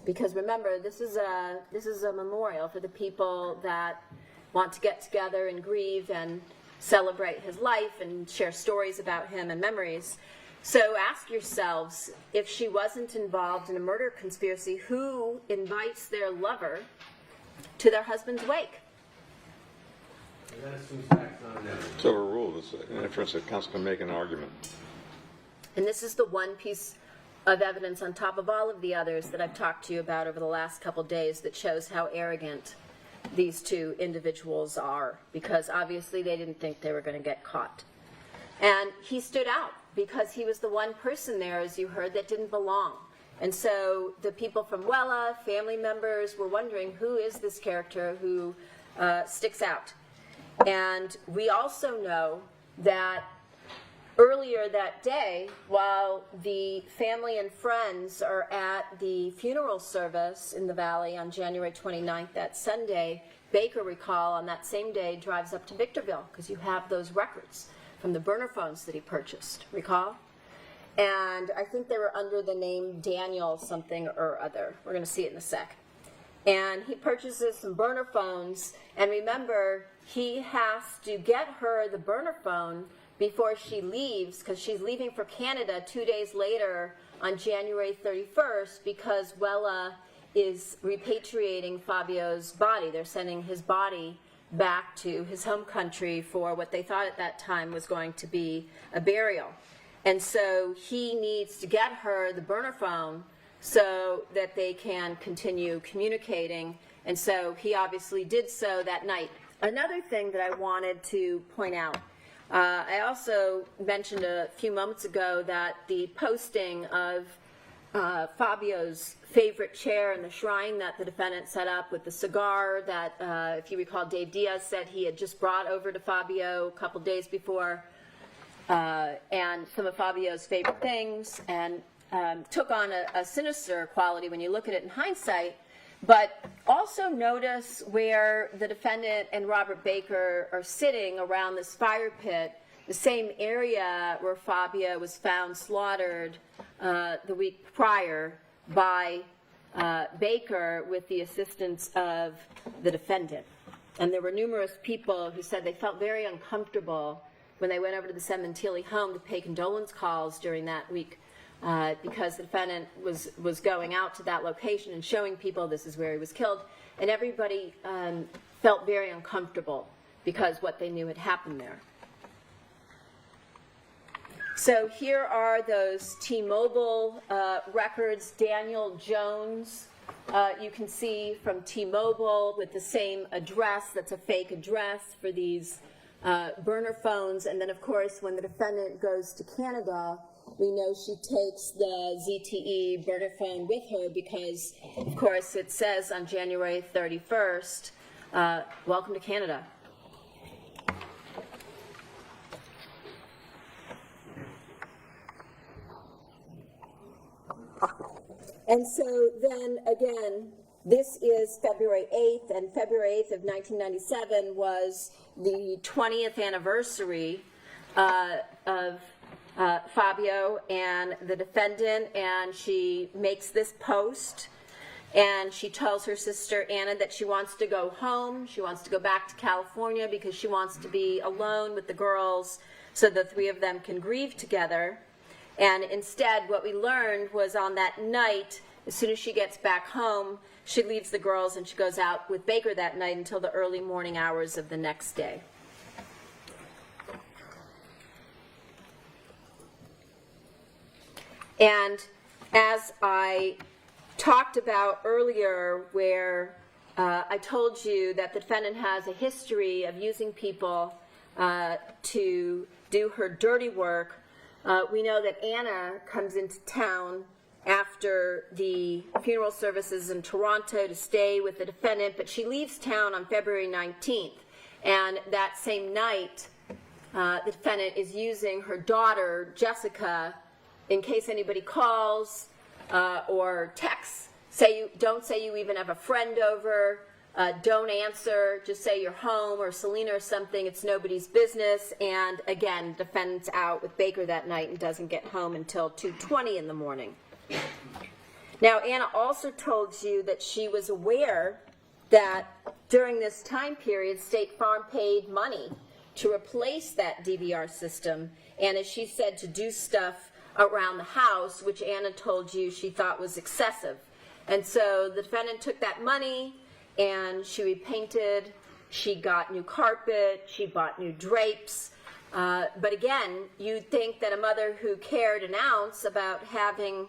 [SPEAKER 2] Because remember, this is a memorial for the people that want to get together and grieve and celebrate his life and share stories about him and memories. So ask yourselves, if she wasn't involved in a murder conspiracy, who invites their lover to their husband's wake?
[SPEAKER 1] It's overruled. It's an inference that counsel can make an argument.
[SPEAKER 2] And this is the one piece of evidence on top of all of the others that I've talked to you about over the last couple days that shows how arrogant these two individuals are, because obviously they didn't think they were going to get caught. And he stood out because he was the one person there, as you heard, that didn't belong. And so the people from Wella, family members, were wondering, who is this character who sticks out? And we also know that earlier that day, while the family and friends are at the funeral service in the Valley on January 29th, that Sunday, Baker, recall, on that same day, drives up to Victorville, because you have those records from the burner phones that he purchased, recall? And I think they were under the name Daniel something or other. We're going to see it in a sec. And he purchases some burner phones, and remember, he has to get her the burner phone before she leaves, because she's leaving for Canada 2 days later on January 31st, because Wella is repatriating Fabio's body. They're sending his body back to his home country for what they thought at that time was going to be a burial. And so he needs to get her the burner phone so that they can continue communicating. And so he obviously did so that night. Another thing that I wanted to point out, I also mentioned a few moments ago that the posting of Fabio's favorite chair in the shrine that the defendant set up with the cigar that, if you recall, Dave Diaz said he had just brought over to Fabio a couple days before, and some of Fabio's favorite things, and took on a sinister quality when you look at it in hindsight. But also notice where the defendant and Robert Baker are sitting around this fire pit, the same area where Fabio was found slaughtered the week prior by Baker with the assistance of the defendant. And there were numerous people who said they felt very uncomfortable when they went over to the Sementilli home to pay condolence calls during that week, because the defendant was going out to that location and showing people this is where he was killed, and everybody felt very uncomfortable because what they knew had happened there. So here are those T-Mobile records. Daniel Jones, you can see from T-Mobile with the same address. That's a fake address for these burner phones. And then, of course, when the defendant goes to Canada, we know she takes the ZTE burner phone with her because, of course, it says on January 31st, welcome to Canada. And so then, again, this is February 8th, and February 8th of 1997 was the 20th anniversary of Fabio and the defendant, and she makes this post, and she tells her sister Anna that she wants to go home, she wants to go back to California because she wants to be alone with the girls so the three of them can grieve together. And instead, what we learned was on that night, as soon as she gets back home, she leaves the girls and she goes out with Baker that night until the early morning hours of the next day. And as I talked about earlier, where I told you that the defendant has a history of using people to do her dirty work, we know that Anna comes into town after the funeral services in Toronto to stay with the defendant, but she leaves town on February 19th. And that same night, the defendant is using her daughter, Jessica, in case anybody calls or texts. Don't say you even have a friend over. Don't answer. Just say you're home, or Selena or something. It's nobody's business. And again, defendant's out with Baker that night and doesn't get home until 2:20 in the morning. Now, Anna also told you that she was aware that during this time period, State Farm paid money to replace that DVR system, and as she said, to do stuff around the house, which Anna told you she thought was excessive. And so the defendant took that money and she repainted, she got new carpet, she bought new drapes. But again, you'd think that a mother who cared an ounce about having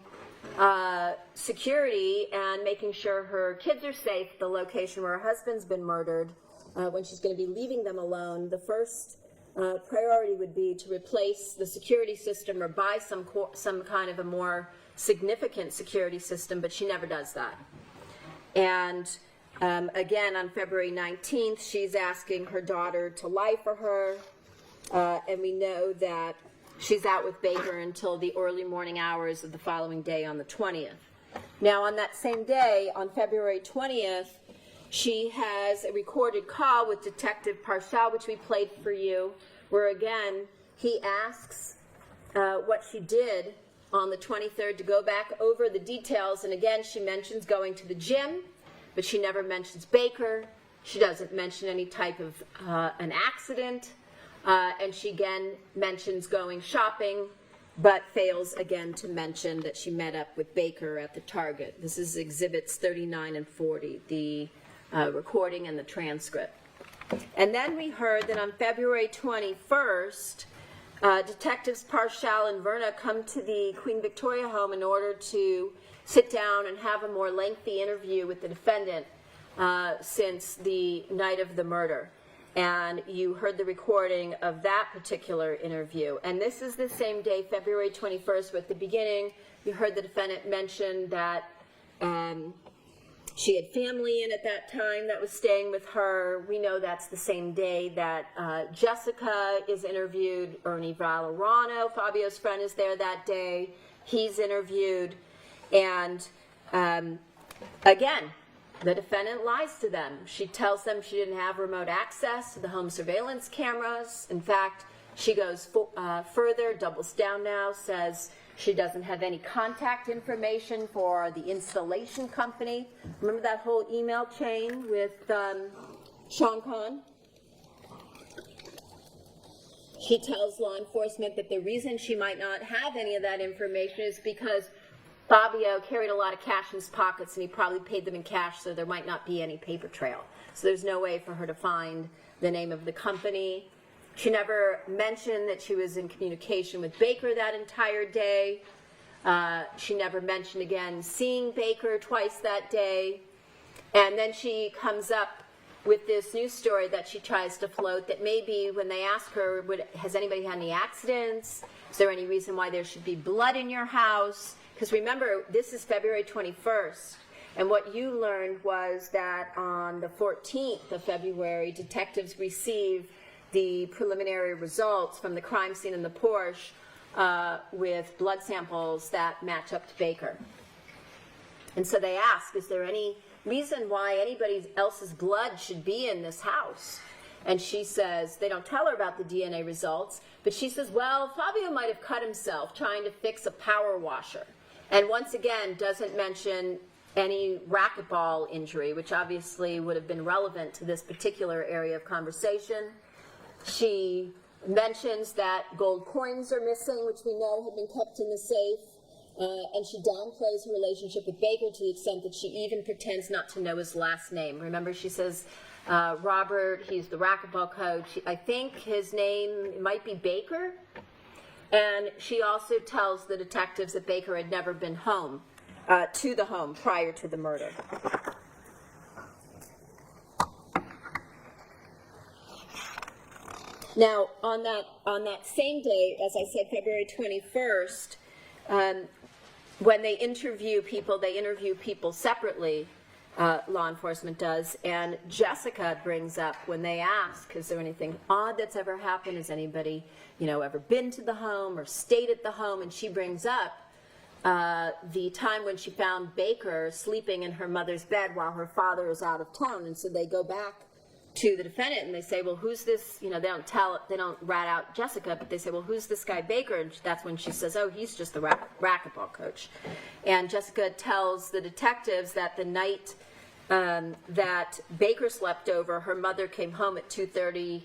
[SPEAKER 2] security and making sure her kids are safe at the location where her husband's been murdered, when she's going to be leaving them alone, the first priority would be to replace the security system or buy some kind of a more significant security system, but she never does that. And again, on February 19th, she's asking her daughter to lie for her, and we know that she's out with Baker until the early morning hours of the following day on the 20th. Now, on that same day, on February 20th, she has a recorded call with Detective Parshall, which we played for you, where again, he asks what she did on the 23rd to go back over the details. And again, she mentions going to the gym, but she never mentions Baker. She doesn't mention any type of an accident. And she again mentions going shopping, but fails again to mention that she met up with Baker at the Target. This is exhibits 39 and 40, the recording and the transcript. And then we heard that on February 21st, Detectives Parshall and Verna come to the Queen Victoria home in order to sit down and have a more lengthy interview with the defendant since the night of the murder. And you heard the recording of that particular interview. And this is the same day, February 21st, but at the beginning, you heard the defendant mention that she had family in at that time that was staying with her. We know that's the same day that Jessica is interviewed. Ernie Valorano, Fabio's friend, is there that day. He's interviewed. And again, the defendant lies to them. She tells them she didn't have remote access to the home surveillance cameras. In fact, she goes further, doubles down now, says she doesn't have any contact information for the installation company. Remember that whole email chain with Sean Conn? She tells law enforcement that the reason she might not have any of that information is because Fabio carried a lot of cash in his pockets, and he probably paid them in cash, so there might not be any paper trail. So there's no way for her to find the name of the company. She never mentioned that she was in communication with Baker that entire day. She never mentioned, again, seeing Baker twice that day. And then she comes up with this news story that she tries to float, that maybe when they ask her, has anybody had any accidents? Is there any reason why there should be blood in your house? Because remember, this is February 21st, and what you learned was that on the 14th of February, detectives receive the preliminary results from the crime scene in the Porsche with blood samples that match up to Baker. And so they ask, is there any reason why anybody else's blood should be in this house? And she says, they don't tell her about the DNA results, but she says, well, Fabio might have cut himself trying to fix a power washer. And once again, doesn't mention any racquetball injury, which obviously would have been relevant to this particular area of conversation. She mentions that gold coins are missing, which we know have been kept in the safe. And she downplays her relationship with Baker to the extent that she even pretends not to know his last name. Remember, she says, Robert, he's the racquetball coach. I think his name might be Baker. And she also tells the detectives that Baker had never been home, to the home prior to the murder. Now, on that same day, as I said, February 21st, when they interview people separately, law enforcement does, and Jessica brings up, when they ask, is there anything odd that's ever happened? Has anybody, ever been to the home or stayed at the home? And she brings up the time when she found Baker sleeping in her mother's bed while her father is out of town. And so they go back to the defendant and they say, well, who's this? They don't rat out Jessica, but they say, well, who's this guy Baker? And that's when she says, oh, he's just the racquetball coach. And Jessica tells the detectives that the night that Baker slept over, her mother came home at 2:30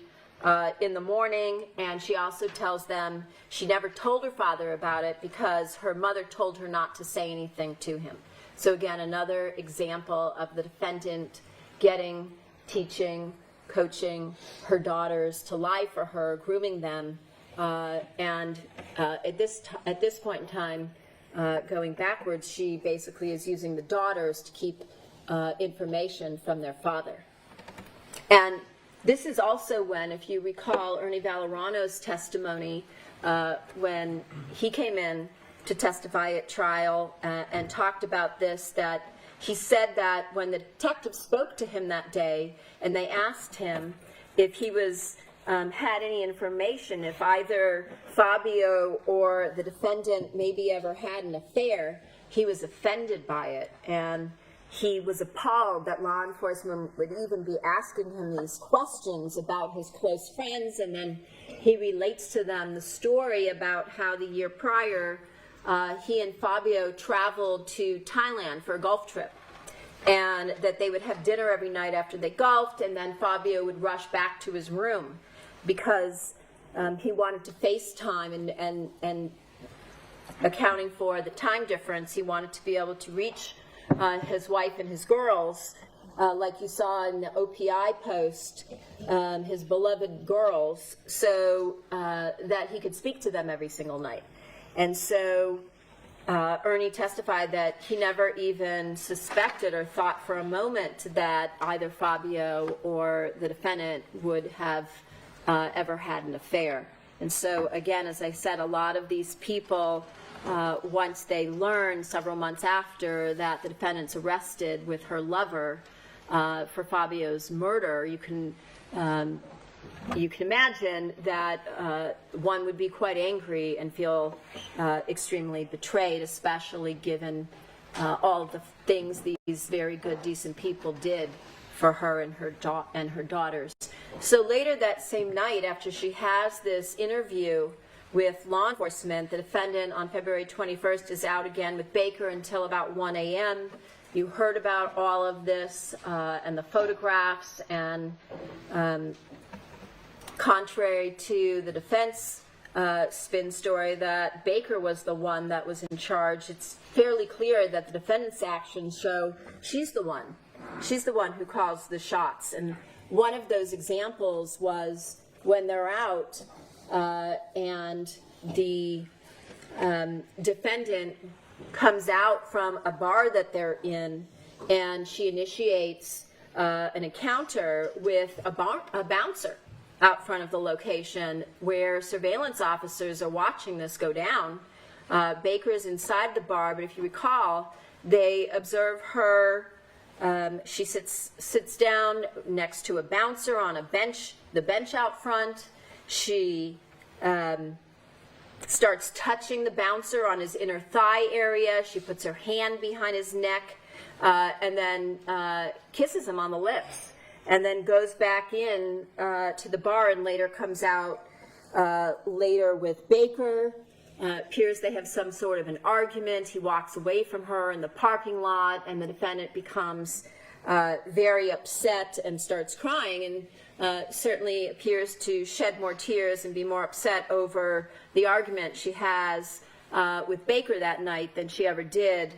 [SPEAKER 2] in the morning, and she also tells them she never told her father about it because her mother told her not to say anything to him. So again, another example of the defendant teaching, coaching her daughters to lie for her, grooming them, and at this point in time, going backwards, she basically is using the daughters to keep information from their father. And this is also when, if you recall, Ernie Valorano's testimony, when he came in to testify at trial and talked about this, that he said that when the detective spoke to him that day and they asked him if he was had any information, if either Fabio or the defendant maybe ever had an affair, he was offended by it. And he was appalled that law enforcement would even be asking him these questions about his close friends. And then he relates to them the story about how the year prior, he and Fabio traveled to Thailand for a golf trip. And that they would have dinner every night after they golfed, and then Fabio would rush back to his room because he wanted to FaceTime, and accounting for the time difference, he wanted to be able to reach his wife and his girls, like you saw in the OPI post, his beloved girls, so that he could speak to them every single night. And so Ernie testified that he never even suspected or thought for a moment that either Fabio or the defendant would have ever had an affair. And so, again, as I said, a lot of these people, once they learn several months after that the defendant's arrested with her lover for Fabio's murder, you can imagine that one would be quite angry and feel extremely betrayed, especially given all of the things these very good, decent people did for her and her daughters. So later that same night, after she has this interview with law enforcement, the defendant on February 21st is out again with Baker until about 1 a.m. You heard about all of this and the photographs, and contrary to the defense spin story that Baker was the one that was in charge, it's fairly clear that the defendant's actions show she's the one. She's the one who calls the shots. And one of those examples was when they're out and the defendant comes out from a bar that they're in, and she initiates an encounter with a bouncer out front of the location where surveillance officers are watching this go down. Baker is inside the bar, but if you recall, they observe her. She sits down next to a bouncer on a bench, the bench out front. She starts touching the bouncer on his inner thigh area. She puts her hand behind his neck and then kisses him on the lips, and then goes back in to the bar and later comes out later with Baker. Appears they have some sort of an argument. He walks away from her in the parking lot, and the defendant becomes very upset and starts crying, and certainly appears to shed more tears and be more upset over the argument she has with Baker that night than she ever did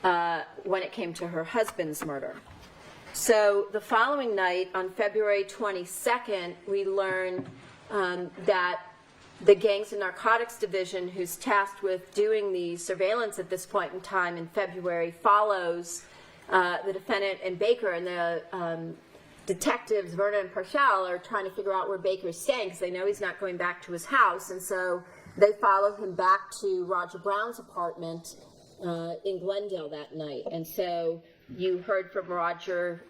[SPEAKER 2] when it came to her husband's murder. So the following night, on February 22nd, we learn that the Gangs and Narcotics Division, who's tasked with doing the surveillance at this point in time in February, follows the defendant and Baker, and the detectives, Verna and Parshall, are trying to figure out where Baker's staying because they know he's not going back to his house, and so they follow him back to Roger Brown's apartment in Glendale that night. And so you heard from Roger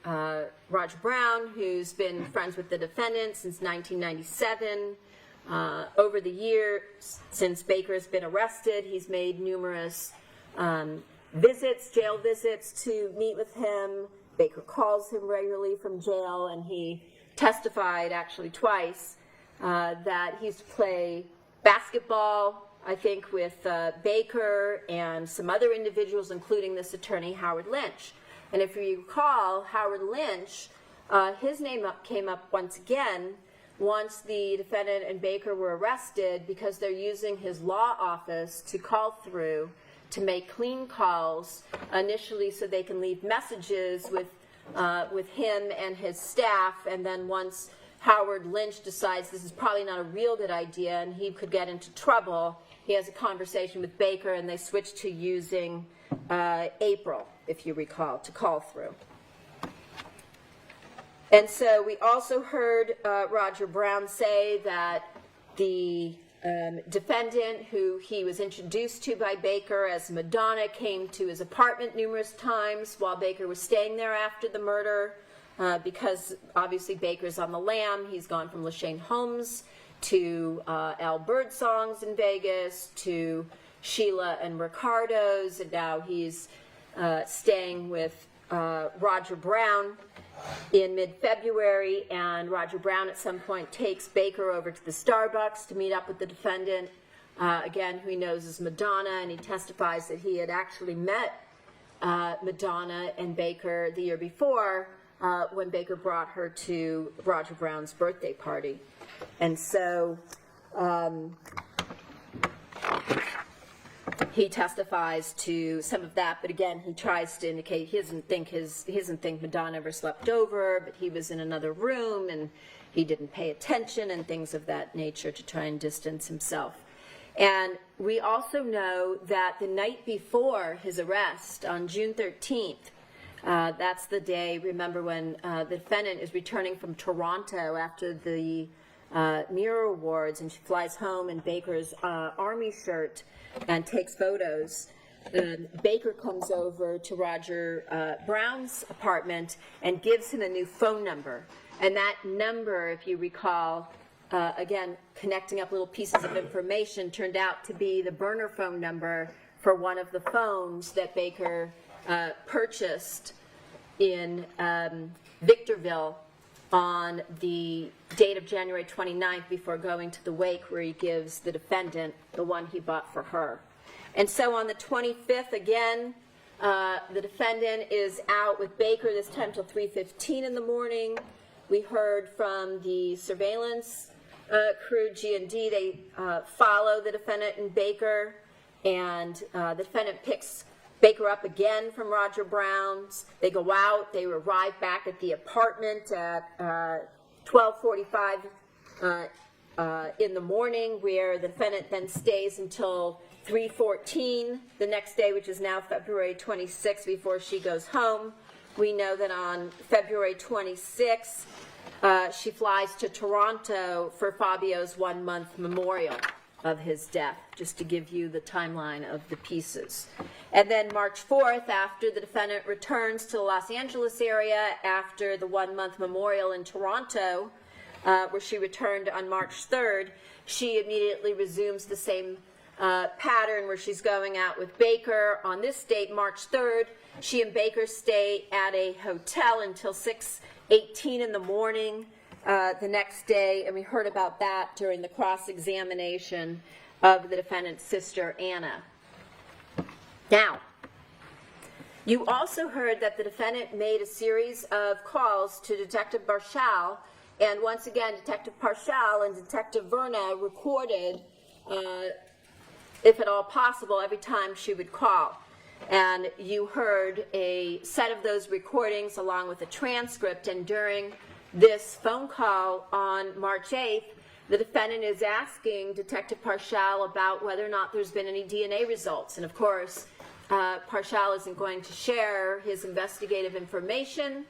[SPEAKER 2] Brown, who's been friends with the defendant since 1997. Over the years, since Baker's been arrested, he's made numerous jail visits to meet with him. Baker calls him regularly from jail, and he testified actually twice that he used to play basketball, I think, with Baker and some other individuals, including this attorney, Howard Lynch. And if you recall, Howard Lynch, his name came up once again once the defendant and Baker were arrested, because they're using his law office to call through to make clean calls initially so they can leave messages with him and his staff, and then once Howard Lynch decides this is probably not a real good idea and he could get into trouble, he has a conversation with Baker and they switch to using April, if you recall, to call through. And so we also heard Roger Brown say that the defendant, who he was introduced to by Baker as Madonna, came to his apartment numerous times while Baker was staying there after the murder, because obviously Baker's on the lam. He's gone from Lashane Holmes to Al Birdsong's in Vegas to Sheila and Ricardo's, and now he's staying with Roger Brown in mid-February, and Roger Brown at some point takes Baker over to the Starbucks to meet up with the defendant, again, who he knows as Madonna, and he testifies that he had actually met Madonna and Baker the year before when Baker brought her to Roger Brown's birthday party. And so he testifies to some of that, but again, he tries to indicate he doesn't think Madonna ever slept over, but he was in another room and he didn't pay attention and things of that nature to try and distance himself. And we also know that the night before his arrest, on June 13th, that's the day, remember, when the defendant is returning from Toronto after the Mirror Awards, and she flies home in Baker's army shirt and takes photos. Baker comes over to Roger Brown's apartment and gives him a new phone number. And that number, if you recall, again, connecting up little pieces of information, turned out to be the burner phone number for one of the phones that Baker purchased in Victorville on the date of January 29th before going to the wake, where he gives the defendant the one he bought for her. And so on the 25th, again, the defendant is out with Baker, this time till 3:15 in the morning. We heard from the surveillance crew, G&D, they follow the defendant and Baker, and the defendant picks Baker up again from Roger Brown's. They go out. They arrive back at the apartment at 12:45 in the morning, where the defendant then stays until 3:14 the next day, which is now February 26th, before she goes home. We know that on February 26th, she flies to Toronto for Fabio's 1-month memorial of his death, just to give you the timeline of the pieces. And then March 4th, after the defendant returns to the Los Angeles area after the 1-month memorial in Toronto, where she returned on March 3rd, she immediately resumes the same pattern where she's going out with Baker. On this date, March 3rd, she and Baker stay at a hotel until 6:18 in the morning the next day, and we heard about that during the cross-examination of the defendant's sister, Anna. Now, you also heard that the defendant made a series of calls to Detective Barshal, and once again, Detective Barshal and Detective Verna recorded, if at all possible, every time she would call. And you heard a set of those recordings along with a transcript, and during this phone call on March 8th, the defendant is asking Detective Barshal about whether or not there's been any DNA results. And of course, Barshal isn't going to share his investigative information.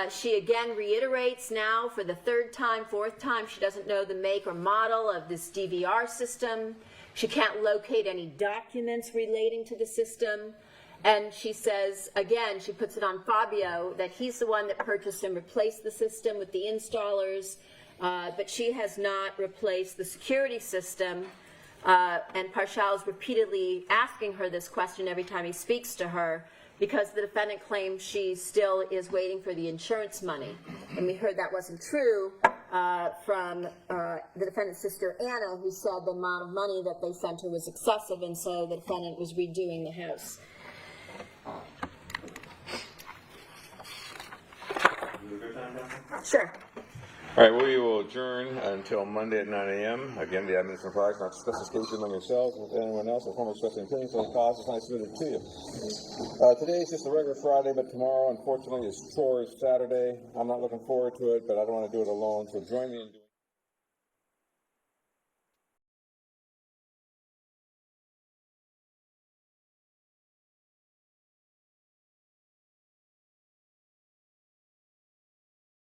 [SPEAKER 2] She again reiterates now for the third time, fourth time, she doesn't know the make or model of this DVR system. She can't locate any documents relating to the system. And she says, again, she puts it on Fabio, that he's the one that purchased and replaced the system with the installers, but she has not replaced the security system. And Barshal is repeatedly asking her this question every time he speaks to her, because the defendant claims she still is waiting for the insurance money. And we heard that wasn't true from the defendant's sister, Anna, who said the amount of money that they sent her was excessive, and so the defendant was redoing the house.
[SPEAKER 3] Is it a good time, Doctor?
[SPEAKER 2] Sure.
[SPEAKER 1] All right, we will adjourn until Monday at 9 a.m. Again, the admin surprise, not discuss this case among yourselves with anyone else, or former expressing opinions on the cause is not submitted to you. Today is just a regular Friday, but tomorrow, unfortunately, is Chores Saturday. I'm not looking forward to it, but I don't want to do it alone, so join me in doing